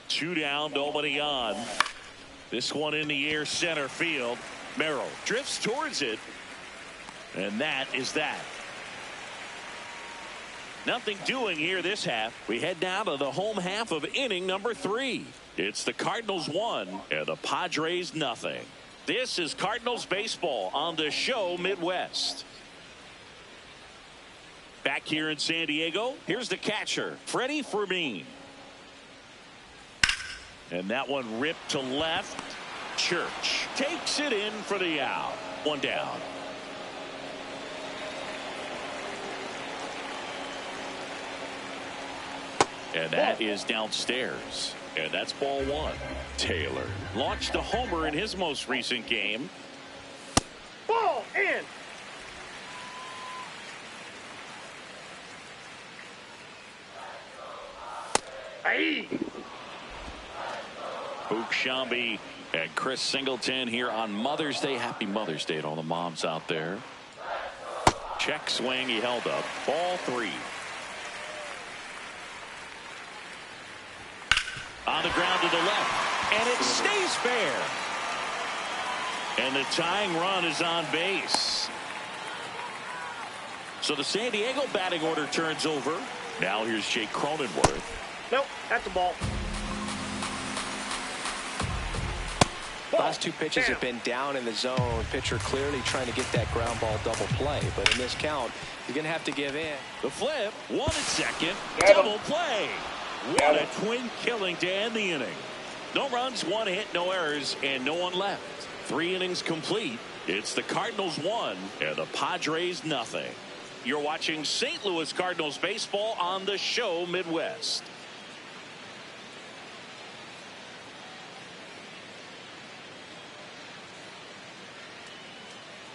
2 down, nobody on. This one in the air center field. Merrill drifts towards it. And that is that. Nothing doing here this half. We head now to the home half of inning number 3. It's the Cardinals 1 and the Padres nothing. This is Cardinals baseball on the show Midwest. Back here in San Diego, here's the catcher, Freddie Fermin. And that one ripped to left. Church takes it in for the out. 1 down. And that is downstairs. And that's ball 1. Taylor launched a homer in his most recent game. Ball in. Aye. Boog Sciambi and Chris Singleton here on Mother's Day. Happy Mother's Day to all the moms out there. Check swing. He held up. Ball 3. On the ground to the left. And it stays fair. And the tying run is on base. So the San Diego batting order turns over. Now here's Jake Cronenworth. Nope, that's the ball. Last 2 pitches have been down in the zone. Pitcher clearly trying to get that ground ball double play. But in this count, he's going to have to give in. The flip. 1 at second. Got him. Double play. Got What a him. twin killing to end the inning. No runs, 1 hit, no errors, and no one left. 3 innings complete. It's the Cardinals 1 and the Padres nothing. You're watching St. Louis Cardinals baseball on the show Midwest.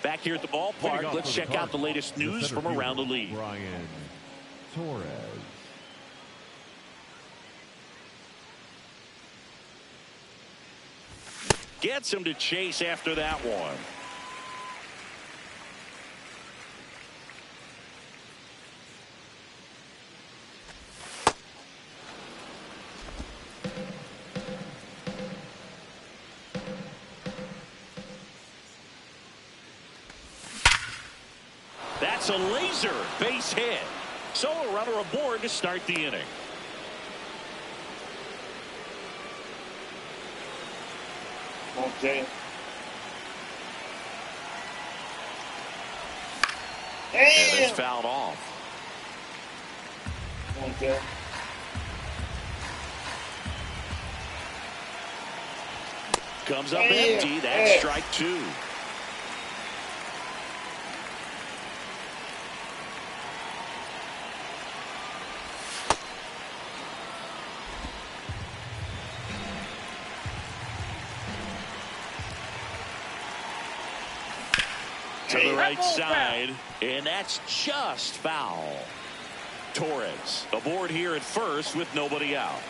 Back here at the ballpark, let's check out the latest news from around the league. Brian Torres. Gets him to chase after that one. That's a laser base hit. So a runner aboard to start the inning. Come on, Jay. And it's Damn. fouled off. Come on, Jay. Comes up Damn. empty. That's Yeah. strike 2. To the right side, and that's just foul. Torres aboard here at first with nobody out.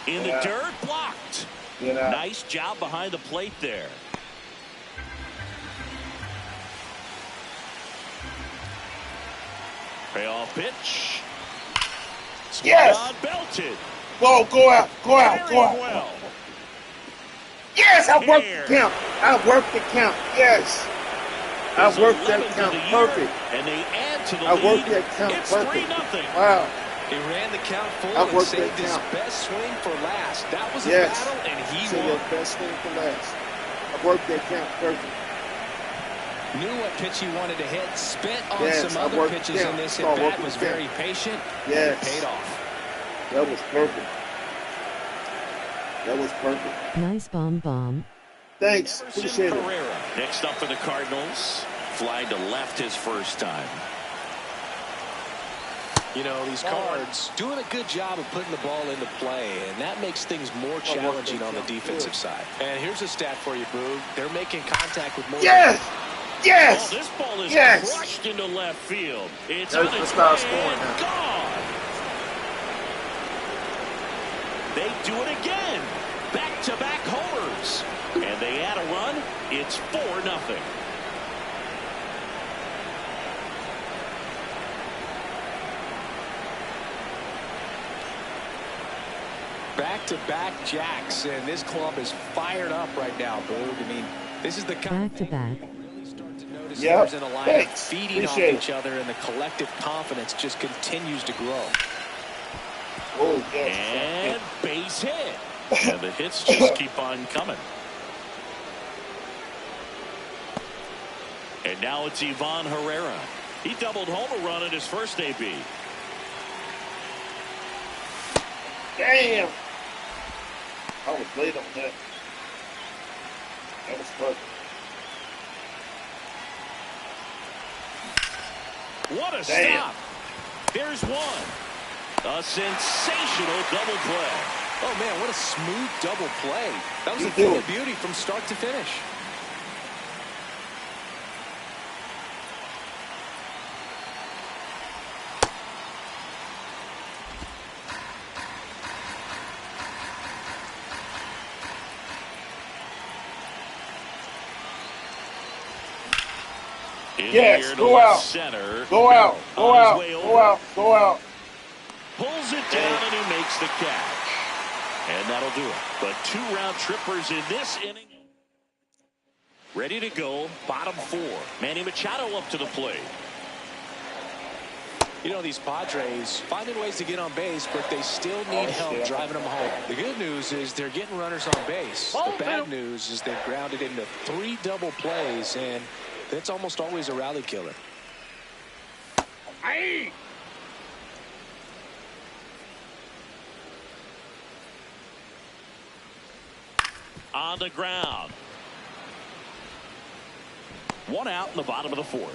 In the dirt, blocked. Nice job behind the plate there. Payoff pitch. Swung Yes. on, belted. Go out. Go out. Very well. Yes, I worked Here. the count. I worked the count. Yes. I It's worked that 11th of count the year, perfect. And they add to the I lead. worked that count It's perfect. 3-0. Wow. He ran the count full I and worked saved that his count. best swing for last. That was a Yes. battle, and he So won. your best thing for last. I worked that count perfect. Knew what pitch he wanted to hit. Spent on Yes, some I other worked pitches count. in this So I at worked bat. the Was count. very patient. Yes. And it paid off. That was perfect. That was perfect. Nice bomb. Thanks. Emerson Appreciate it. Pereira. Next up for the Cardinals. Flying to left his first time. You know, these Cards doing a good job of putting the ball into play, and that makes things more challenging on the defensive side. And here's a stat for you, Boog. They're making contact with more. Yes. Yes. Oh, this ball is Yes. crushed into left field. It's Let's on its start way scoring and now. gone. They do it again. Back-to-back homers. And they add a run It's 4-0. Back-to-back jacks, and this club is fired up right now, Boog. I mean, this is the kind of thing Back-to-back. you really start to notice Yep. players in a lineup Thanks. feeding off Appreciate each other, and the collective confidence just continues to grow. Oh, yes. And base hit. And the hits just keep on coming. And now it's Ivan Herrera. He doubled home a run in his first AB. Damn. I was late on that. That was fun. What a Damn. stop. There's one. A sensational double play. Oh, man, what a smooth double play. That was You a thing do. of beauty from start to finish. In Yes, here to go left out. center. Go out. Go On his out. way Go over. out. Go out. Pulls it down and he makes the catch. And that'll do it. But 2 round trippers in this inning. Ready to go. Bottom 4. Manny Machado up to the plate. You know, these Padres finding ways to get on base, but they still need help shit. driving them home. The good news is they're getting runners on base. The bad news is they've grounded into 3 double plays, and that's almost always a rally killer. Aye. On the ground. 1 out in the bottom of the 4th.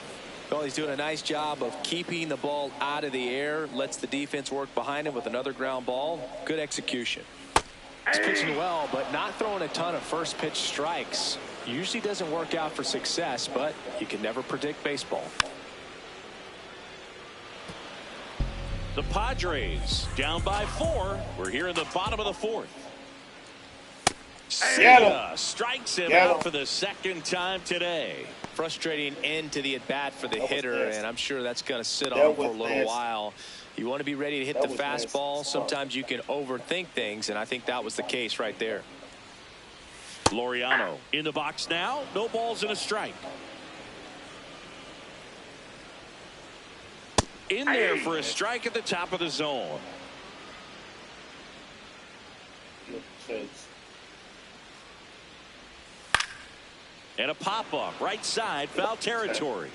Well, he's doing a nice job of keeping the ball out of the air, lets the defense work behind him with another ground ball. Good execution. He's pitching well, but not throwing a ton of first pitch strikes. Usually doesn't work out for success, but you can never predict baseball. The Padres down by 4. We're here in the bottom of the 4th. Sia strikes him Get out him. for the 2nd time today. Frustrating end to the at-bat for the That was hitter, nasty. and I'm sure that's going to sit That on for a was little nasty. while. You want to be ready to hit That the was nasty. fastball. Sometimes you can overthink things, and I think that was the case right there. Laureano in the box now. No balls and a strike. In there for a strike at the top of the zone. And a pop-up right side, foul territory.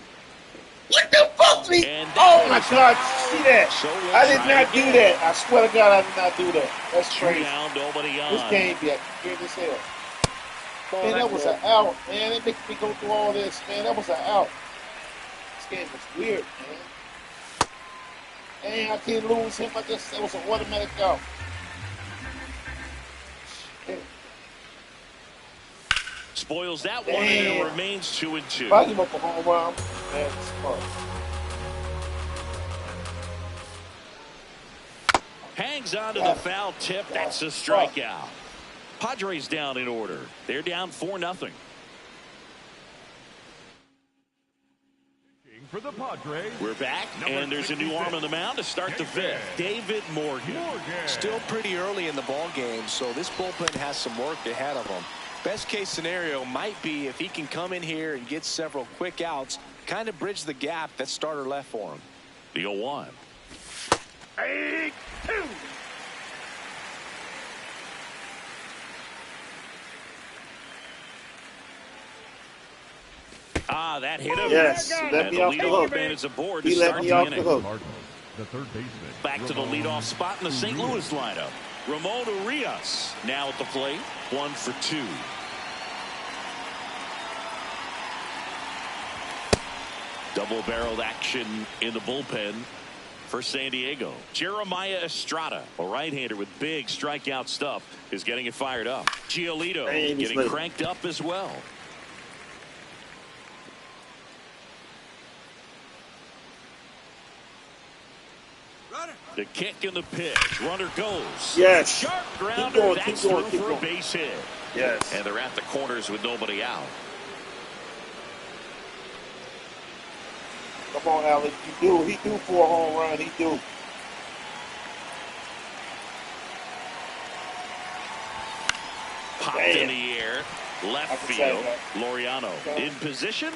What the fuck? And Oh my that God! is See that? So we'll I did try not again. do that. I swear to God, I did not do that. That's 2 crazy. down, nobody on. This game be weird as hell. Man, that was an out. Man, it makes me go through all this. Man, that was an out. This game was weird, man. And I can't lose him. That was an automatic out. Shit. Spoils that one, and it remains 2-2. If I give up a home run, man, it's fun. Hangs on to the foul tip. That's a strikeout. Padres down in order. They're down 4-0. For the Padres, We're back, and there's a new arm on the mound to start the 5th. David Morgan. Still pretty early in the ball game, so this bullpen has some work ahead of him. Best case scenario might be if he can come in here and get several quick outs, kind of bridge the gap that starter left for him. The 0-1. 8-2. Ah, that hit him. Yes, And let me the off the leadoff hook. man is aboard to He let start me the off the inning. hook. Cardinals, the third baseman. Back to the leadoff spot in the St. Louis lineup. Ramon Urias now at the plate. 1 for 2. Double-barreled action in the bullpen for San Diego. Jeremiah Estrada, a right-hander with big strikeout stuff, is getting it fired up. Giolito Hey, getting late. cranked up as well. The kick and the pitch. Runner goes. Yes. Sharp Keep grounder. going, That's keep going, through keep for a going. base hit. Yes. And they're at the corners with nobody out. Come on, Alex. He do for a home run. He do. Popped in the air. Left field. Laureano in position.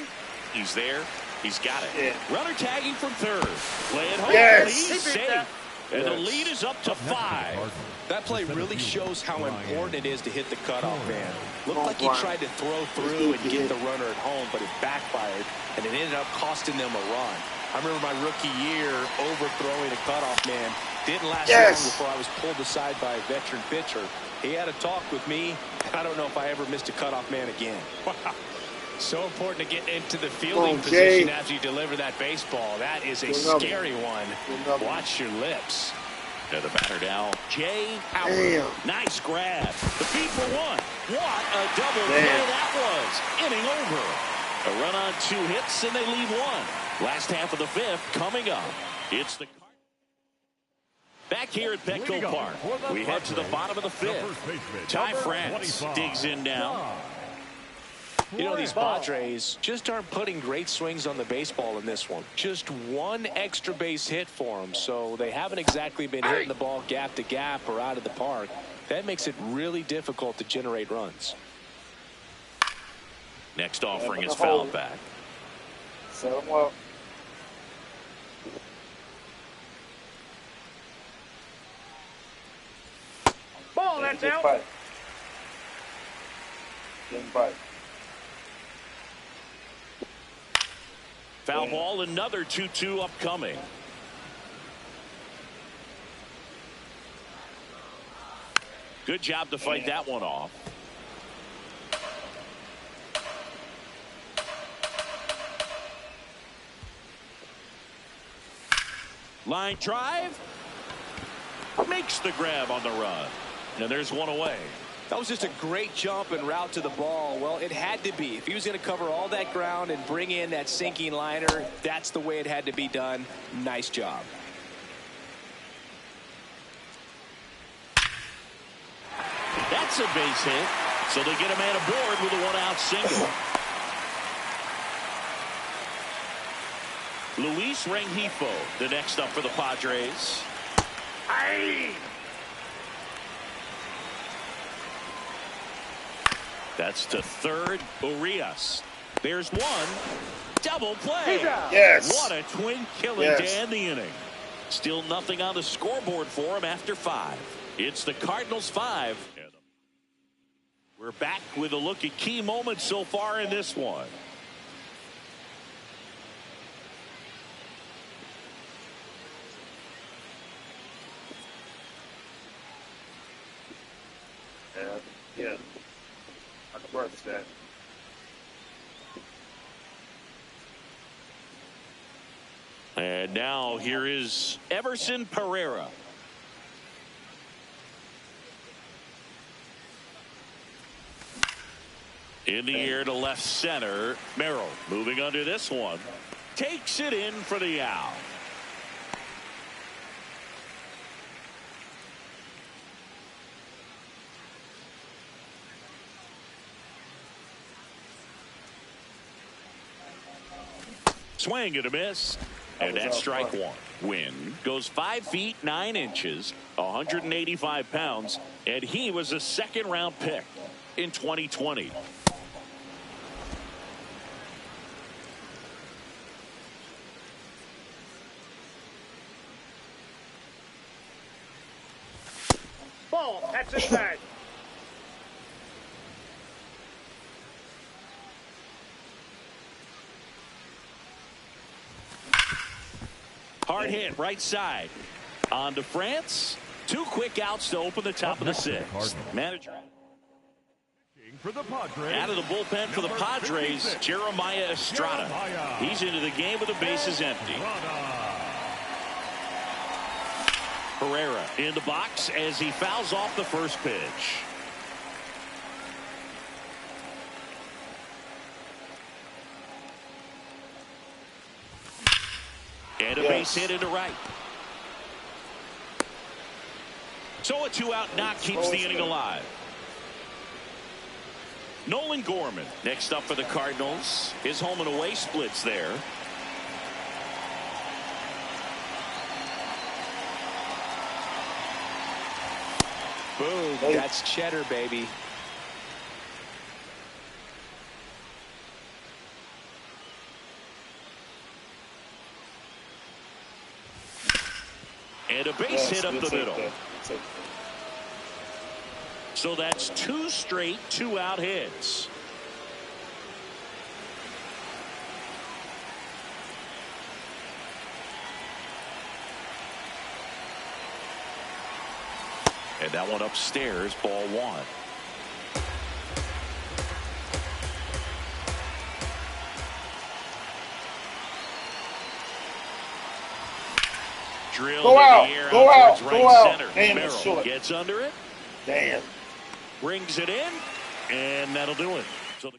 He's there. He's got it. Yeah. Runner tagging from third. Play it home. Yes. He's safe. And the lead is up to 5. That play really shows how important it is to hit the cutoff man. Looked like he tried to throw through and get the runner at home, but it backfired, and it ended up costing them a run. I remember my rookie year overthrowing a cutoff man. Didn't last long before I was pulled aside by a veteran pitcher. He had a talk with me. I don't know if I ever missed a cutoff man again. Wow. So important to get into the fielding position after you deliver that baseball. That is a scary one. Watch your lips. To the batter now, Jay Howard. Damn. Nice grab. The feed for 1. What a double play that was. Inning over. A run on 2 hits, and they leave 1. Last half of the 5th coming up. It's the back here at Petco Park. We head to the bottom of the 5th. Ty France digs in now. You know, these Padres just aren't putting great swings on the baseball in this one. Just 1 extra base hit for them, so they haven't exactly been hitting the ball gap to gap or out of the park. That makes it really difficult to generate runs. Next offering is fouled back. Set him up. Ball, that's out. Didn't bite. Foul ball, another 2-2 upcoming. Good job to fight that one off. Line drive. Makes the grab on the run. And there's one away. That was just a great jump and route to the ball. Well, it had to be. If he was going to cover all that ground and bring in that sinking liner, that's the way it had to be done. Nice job. That's a base hit. So they get a man aboard with a 1-out single. Luis Rengifo, the next up for the Padres. Aye. That's to third. Urias. There's one. Double play. Yes. What a twin killing to end the inning. Still nothing on the scoreboard for him after 5. It's the Cardinals 5. We're back with a look at key moments so far in this one. Yeah. I can practice that. And now here is Everson Pereira. In the air to left center. Merrill moving under this one. Takes it in for the out. Swing and a miss. And that's strike 1. Wynn goes 5 feet 9 inches, 185 pounds, and he was a 2nd-round pick in 2020. Ball, that's inside. Hard hit right side. On to France. 2 quick outs to open the top of the 6th. Manager for the Padres, out of the bullpen for the Padres, Jeremiah Estrada. He's into the game with the bases empty. Pereira in the box as he fouls off the first pitch. And a base hit into right. So a 2-out knock keeps the inning alive. Nolan Gorman next up for the Cardinals. His home and away splits there. Boom. Hey. That's cheddar, baby. And a base Yes, hit up we'll the take middle. that. We'll take that. So that's 2 straight 2-out hits. And that one upstairs, ball 1. Drilled Go out, in the air go out towards out, right go out. center. Damn, it's Merrill short. gets under it, Damn. brings it in, and that'll do it. So the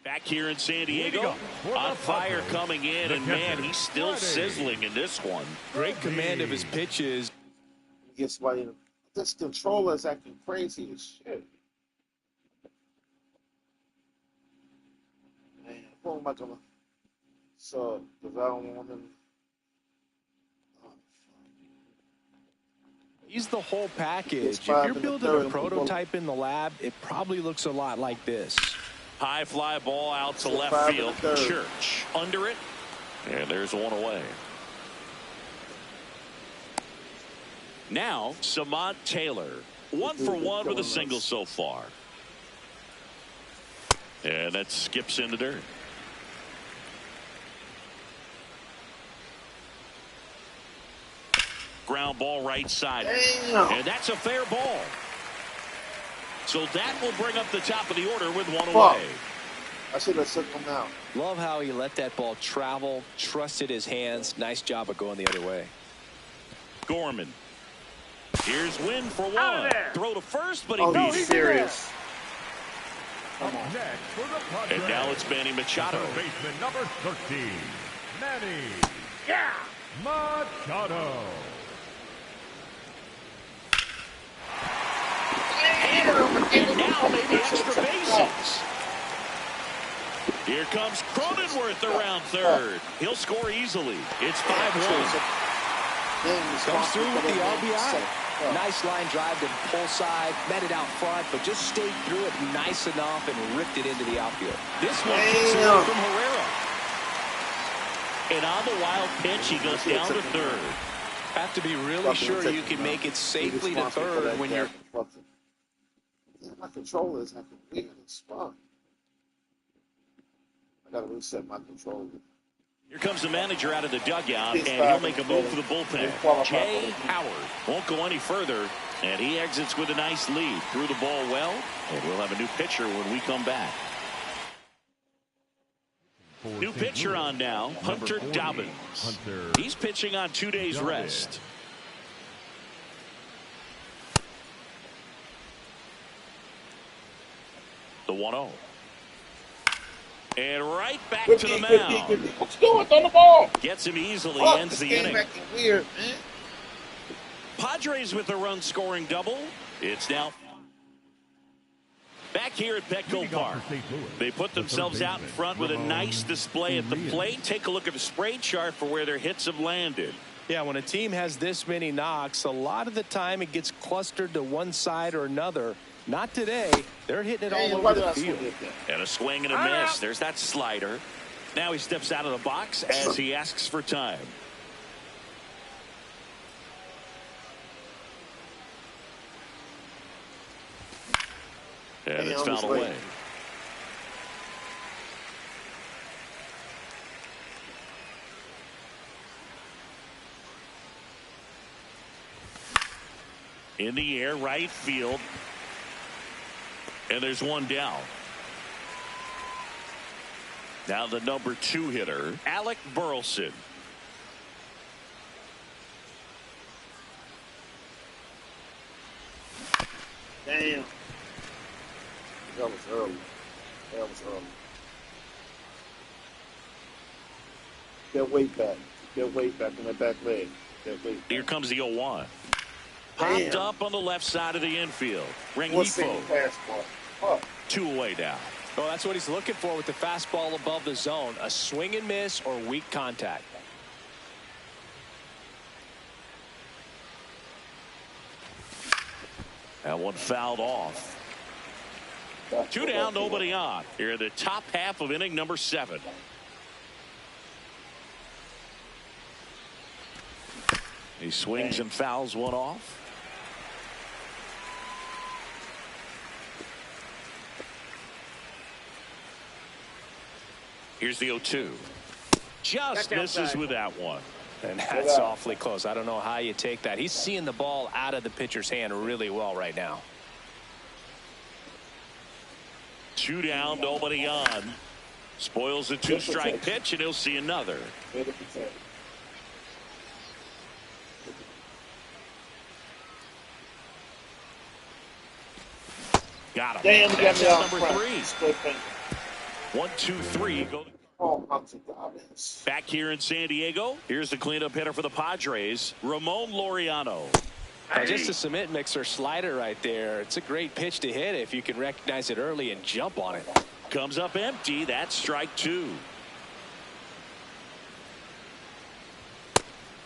back here in San Diego, on fire coming in, and man, he's still sizzling in this one. Great command of his pitches. Get somebody. This controller is acting crazy as shit. Man, who am I gonna? So, because I don't want him. He's the whole package. If five you're in the building third, a and people- prototype in the lab, it probably looks a lot like this. High fly ball out to left 5 in field. the third. Church under it, and there's one away. Now, Samant Taylor, 1 for 1 with a single so far. And that skips in the dirt. Ground ball right side. Damn. And that's a fair ball. So that will bring up the top of the order with 1 Fuck. away. I should have took him out. Love how he let that ball travel, trusted his hands. Nice job of going the other way. Gorman. Here's Win for Out 1. of there. Throw to first, but he Oh, beat he's it. serious. Up next for the Padres. And now it's Manny Machado. Third baseman number 13, Manny Yeah. Machado. And now maybe extra bases. Here comes Cronenworth around third. He'll score easily. It's 5-1. Comes through with the RBI. Nice line drive to pull side, met it out front, but just stayed through it nice enough and ripped it into the outfield. This one kicks away from Herrera. And on the wild pitch, he goes down to third. Have to be really sure you can make it safely to third when you're... My controller is acting weird and spun. I gotta reset my controller. Here comes the manager out of the dugout, and he'll make a move for the bullpen. Jay Howard won't go any further, and he exits with a nice lead. Threw the ball well, and we'll have a new pitcher when we come back. New pitcher on now, Hunter Dobbins. He's pitching on 2 days rest. The 1-0. And right back to the mound. What's going on the ball? Gets him easily, Fuck, ends this the game inning. acting weird, man. Padres with a run-scoring double. It's now back here at Petco Park. They put themselves out in front with a nice display at the plate. Take a look at the spray chart for where their hits have landed. Yeah, when a team has this many knocks, a lot of the time it gets clustered to one side or another. Not today. They're hitting it all over the field. And a swing and a miss. There's that slider. Now he steps out of the box as he asks for time. And it's fouled away. In the air, right field. And there's one down. Now the number 2 hitter, Alec Burleson. Damn. That was early. That was early. Get weight back. Get weight back on that back leg. Get weight back. Here comes the 0-1. Popped up on the left side of the infield. What's Rengifo. fastball? Huh. 2 away now. Well, that's what he's looking for with the fastball above the zone. A swing and miss or weak contact. That one fouled off. 2 down, nobody on. Here in the top half of inning number 7. He swings and fouls one off. Here's the 0-2. Just misses with that one. And that's awfully close. I don't know how you take that. He's seeing the ball out of the pitcher's hand really well right now. 2 down, nobody on. Spoils the 2-strike pitch, and he'll see another. Got him. Damn, that's got number 3. 1, 2, 3. Go. Back here in San Diego, here's the cleanup hitter for the Padres, Ramon Laureano. Just a cement mixer slider right there. It's a great pitch to hit if you can recognize it early and jump on it. Comes up empty. That's strike 2.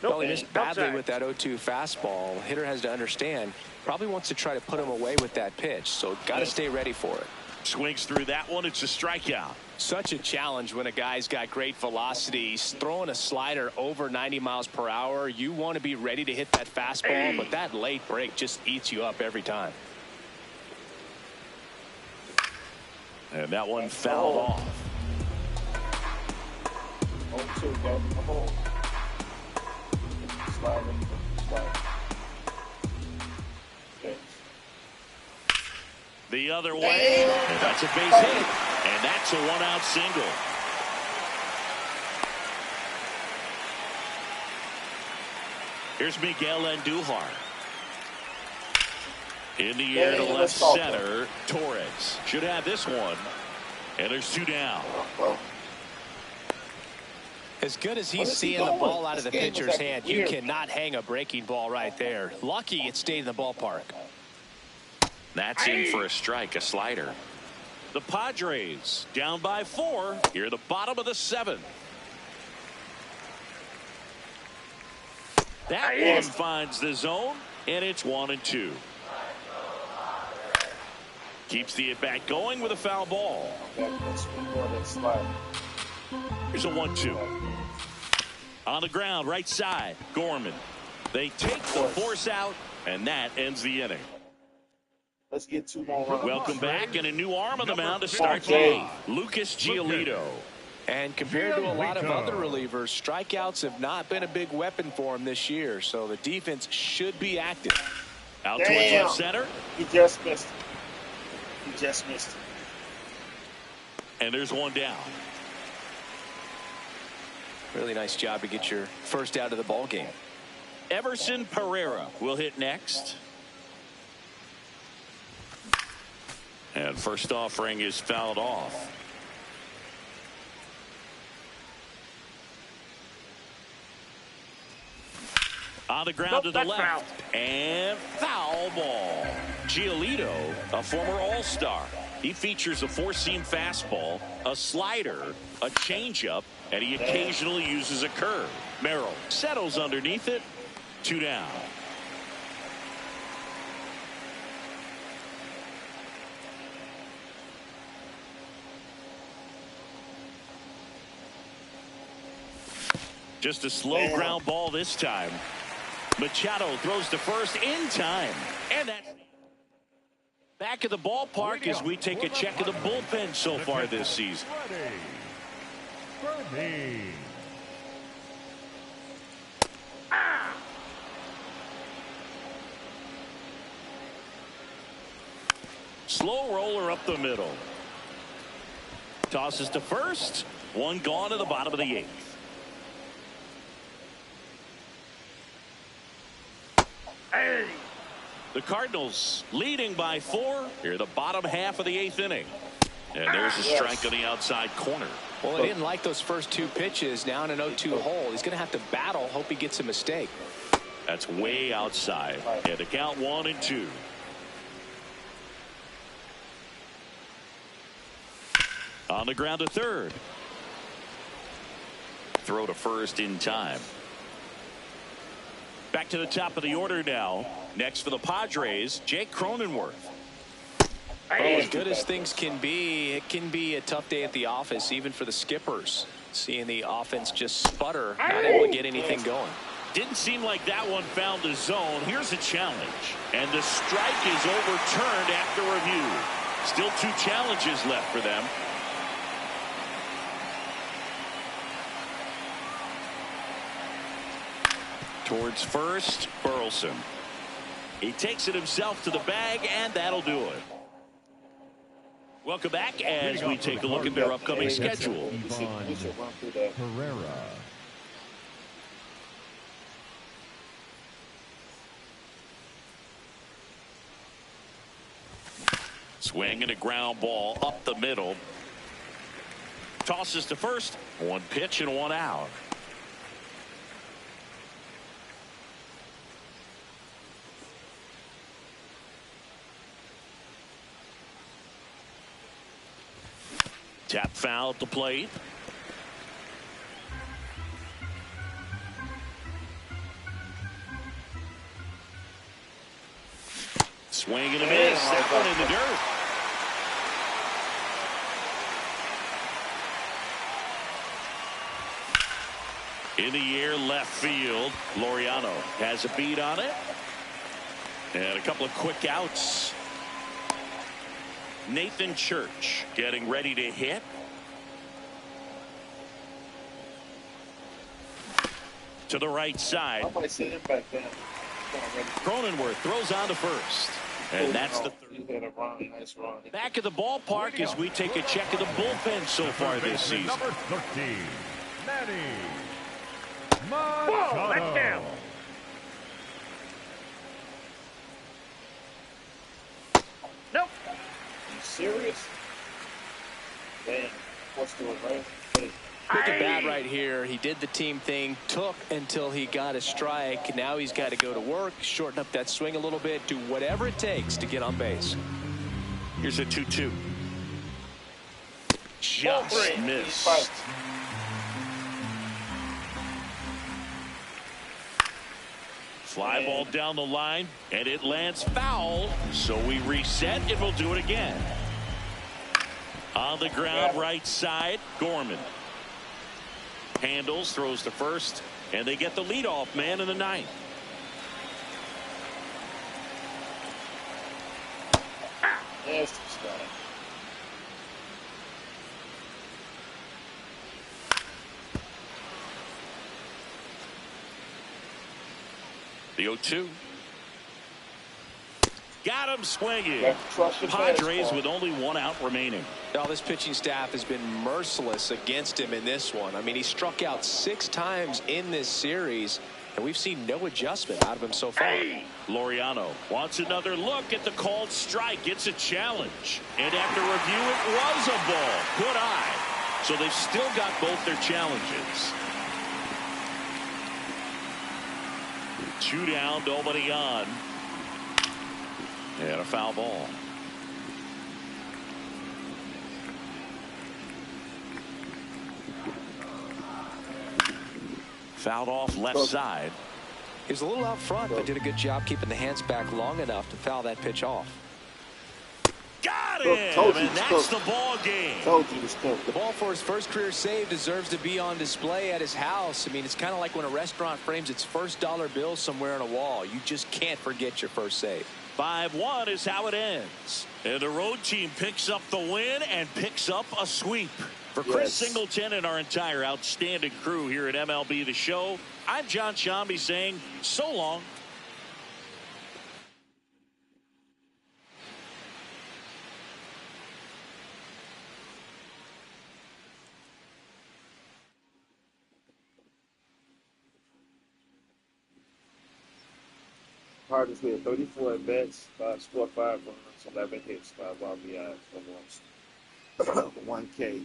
Well, he missed badly with that 0-2 fastball. Hitter has to understand, probably wants to try to put him away with that pitch, so got to stay ready for it. Swings through that one. It's a strikeout. Such a challenge when a guy's got great velocity. He's throwing a slider over 90 miles per hour. You want to be ready to hit that fastball, but that late break just eats you up every time. And that one fouled off. The other way. That's a base hit. And that's a 1-out single. Here's Miguel Andujar. In the air to left center. Torres should have this one. And there's 2 down. As good as he's seeing the ball out of the pitcher's hand, you cannot hang a breaking ball right there. Lucky it stayed in the ballpark. That's in for a strike, a slider. The Padres down by 4 here at the bottom of the 7th. That one finds the zone, and it's 1-2. Keeps the at-bat going with a foul ball. Here's a 1-2. On the ground, right side, Gorman. They take the force out, and that ends the inning. Let's get 2 more runs. Welcome back, and a new arm on the mound to start the 8th. Lucas Giolito. And compared to a lot of other relievers, strikeouts have not been a big weapon for him this year, so the defense should be active. Out towards left center. He just missed it. He just missed it. And there's 1 down. Really nice job to get your first out of the ball game. Everson Pereira will hit next. And first offering is fouled off. On the ground to the left. Foul. And foul ball. Giolito, a former All-Star. He features a 4-seam fastball, a slider, a changeup, and he occasionally uses a curve. Merrill settles underneath it. 2 down. Just a slow ground ball this time. Machado throws to first in time. And that's back at the ballpark as we take a check of the bullpen so far this season. Slow roller up the middle. Tosses to first. 1 gone to the bottom of the 8th. The Cardinals leading by 4 here, the bottom half of the 8th inning. And there's a strike on the outside corner. Well, he didn't like those first 2 pitches. Now in an 0-2 hole. He's going to have to battle. Hope he gets a mistake. That's way outside. And the count 1-2. On the ground to third. Throw to first in time. Back to the top of the order now. Next for the Padres, Jake Cronenworth. Well, as good as things can be, it can be a tough day at the office, even for the skippers. Seeing the offense just sputter, not able to get anything going. Didn't seem like that one found the zone. Here's a challenge. And the strike is overturned after review. Still 2 challenges left for them. Towards first, Burleson. He takes it himself to the bag, and that'll do it. Welcome back as we take a look at their upcoming schedule. Pereira. Swing and a ground ball up the middle. Tosses to first. 1 pitch and 1 out. Tap foul at the plate. Swing and a miss. That one in the dirt. In the air, left field. Laureano has a beat on it. And a couple of quick outs. Nathan Church getting ready to hit. To the right side. Cronenworth throws on to first. And that's the third. Back at the ballpark as we take a check of the bullpen so far this season. Number 13, Manny Ball, that's down. Nope. Serious? Man, what's doing right? Look at that right here. He did the team thing, took until he got a strike. Now he's got to go to work, shorten up that swing a little bit, do whatever it takes to get on base. Here's a 2-2. Just missed. Fly ball down the line, and it lands foul. So we reset, and we'll do it again. On the ground, right side, Gorman. Handles, throws to first, and they get the leadoff man in the ninth. Nasty stuff. The 0-2. Got him swinging. Padres with only 1 out remaining. Now this pitching staff has been merciless against him in this one. I mean, he struck out 6 times in this series, and we've seen no adjustment out of him so far. Laureano wants another look at the called strike. It's a challenge. And after review, it was a ball. Good eye. So they've still got both their challenges. 2 down, nobody on. And a foul ball. Fouled off left side. He was a little out front, but did a good job keeping the hands back long enough to foul that pitch off. Got him, and that's the ball game. Told you it was cooked. The ball for his first career save deserves to be on display at his house. I mean, it's kind of like when a restaurant frames its first dollar bill somewhere on a wall. You just can't forget your first save. 5-1 is how it ends. And the road team picks up the win and picks up a sweep. For Chris Singleton and our entire outstanding crew here at MLB The Show, I'm John Shambi saying so long. Cardinals with 34 at bats, scored 5 runs, 11 hits, 5 RBIs, 1K.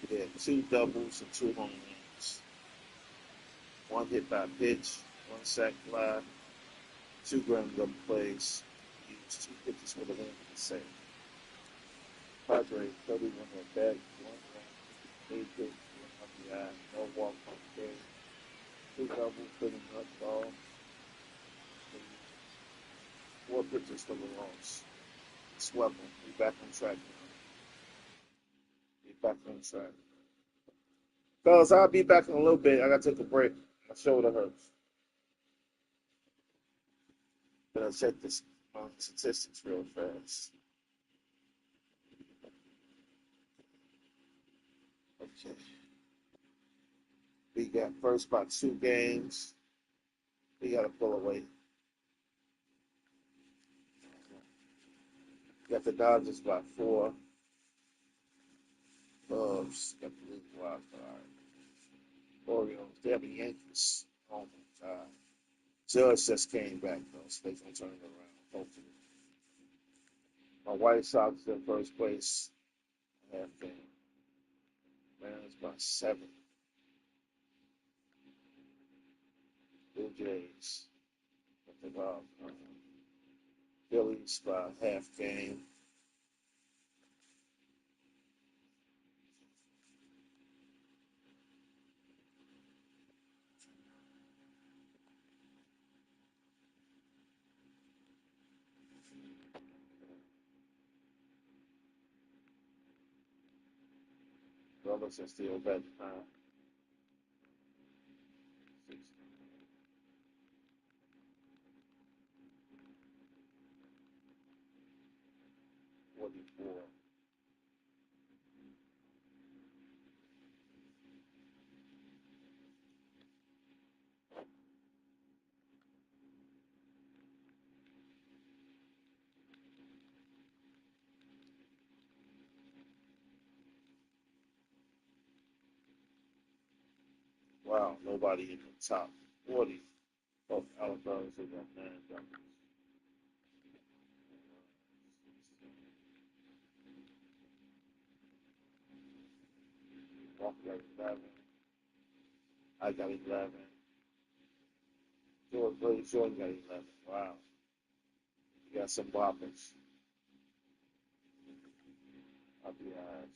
He had 2 doubles and 2 home runs. 1 hit by pitch, 1 sac fly, 2 ground double plays. He used 2 pitches for the win for the save. Padres 31 at bat, 1 run, 8 hits, 1 RBI, no walk, 1 K. Two doubles, pretty much all. 4 pitches for the loss. Swept him. Be back on track now. Be back on track. Fellas, I'll be back in a little bit. I gotta take a break. My shoulder hurts. But I'll check this statistics real fast. Okay. We got first by 2 games. We gotta pull away. Got the Dodgers by 4. Cubs got the lead wild card. Orioles, they have the Yankees. Oh my God. Judge just came back though, so they can turn it around, hopefully. My White Sox in first place. Half game. Mariners by 7. Blue Jays. Got the wild card. Phillies by half game. Roberts are still betting 44. Wow, nobody in the top 40. Both Alabama's in that 9 doubles. Walker got 11. I got 11. Jordan got 11. Wow. You got some boppers. I'll be honest.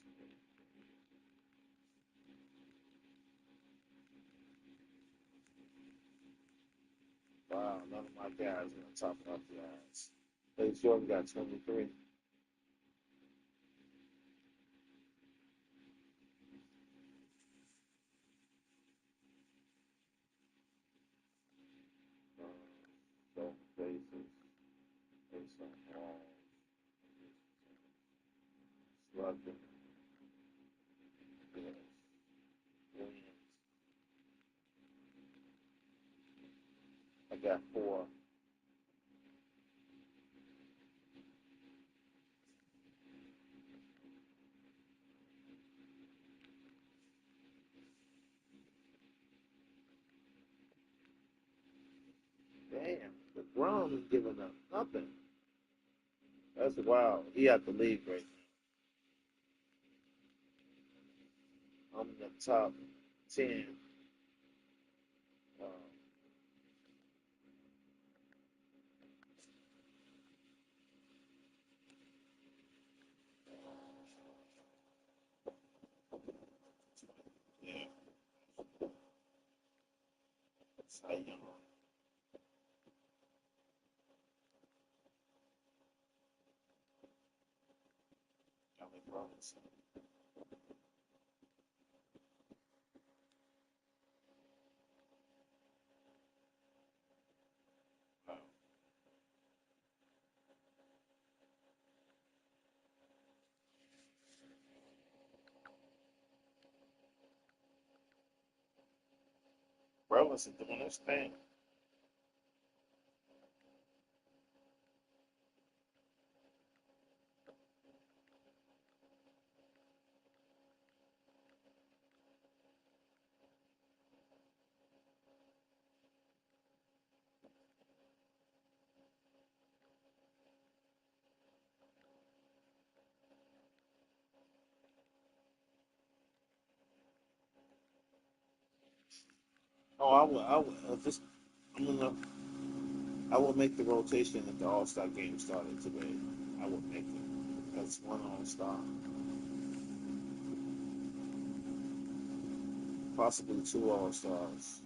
Wow, none of my guys are on top of the odds. Hey, Jordan got 23. So bases, base on balls, slugging, yes, wins. I got 4. Damn, the Brown is giving up nothing. That's wild. He had the lead right now. I'm in the top 10. Um, yeah, that's how you know. Alec Robinson. Wow. Robinson doing his thing. Oh, just, I'm gonna, I will make the rotation if the All Star game started today. I would make it. That's one All Star, possibly 2 All Stars.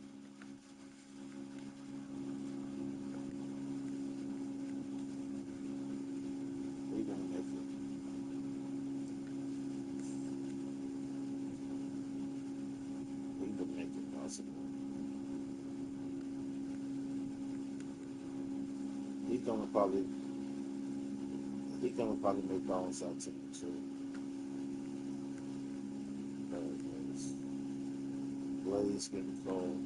possible. He's gonna probably make the all-star team too. Blaze getting cold.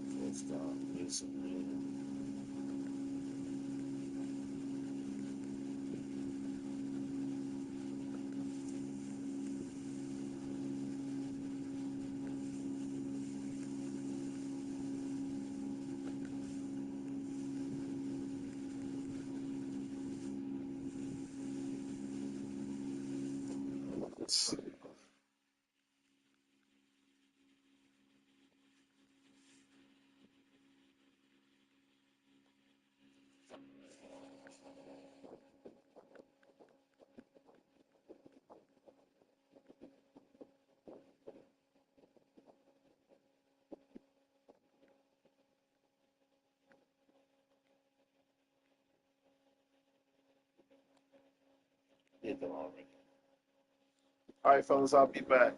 First off, Mason Green. All right, fellas, I'll be back.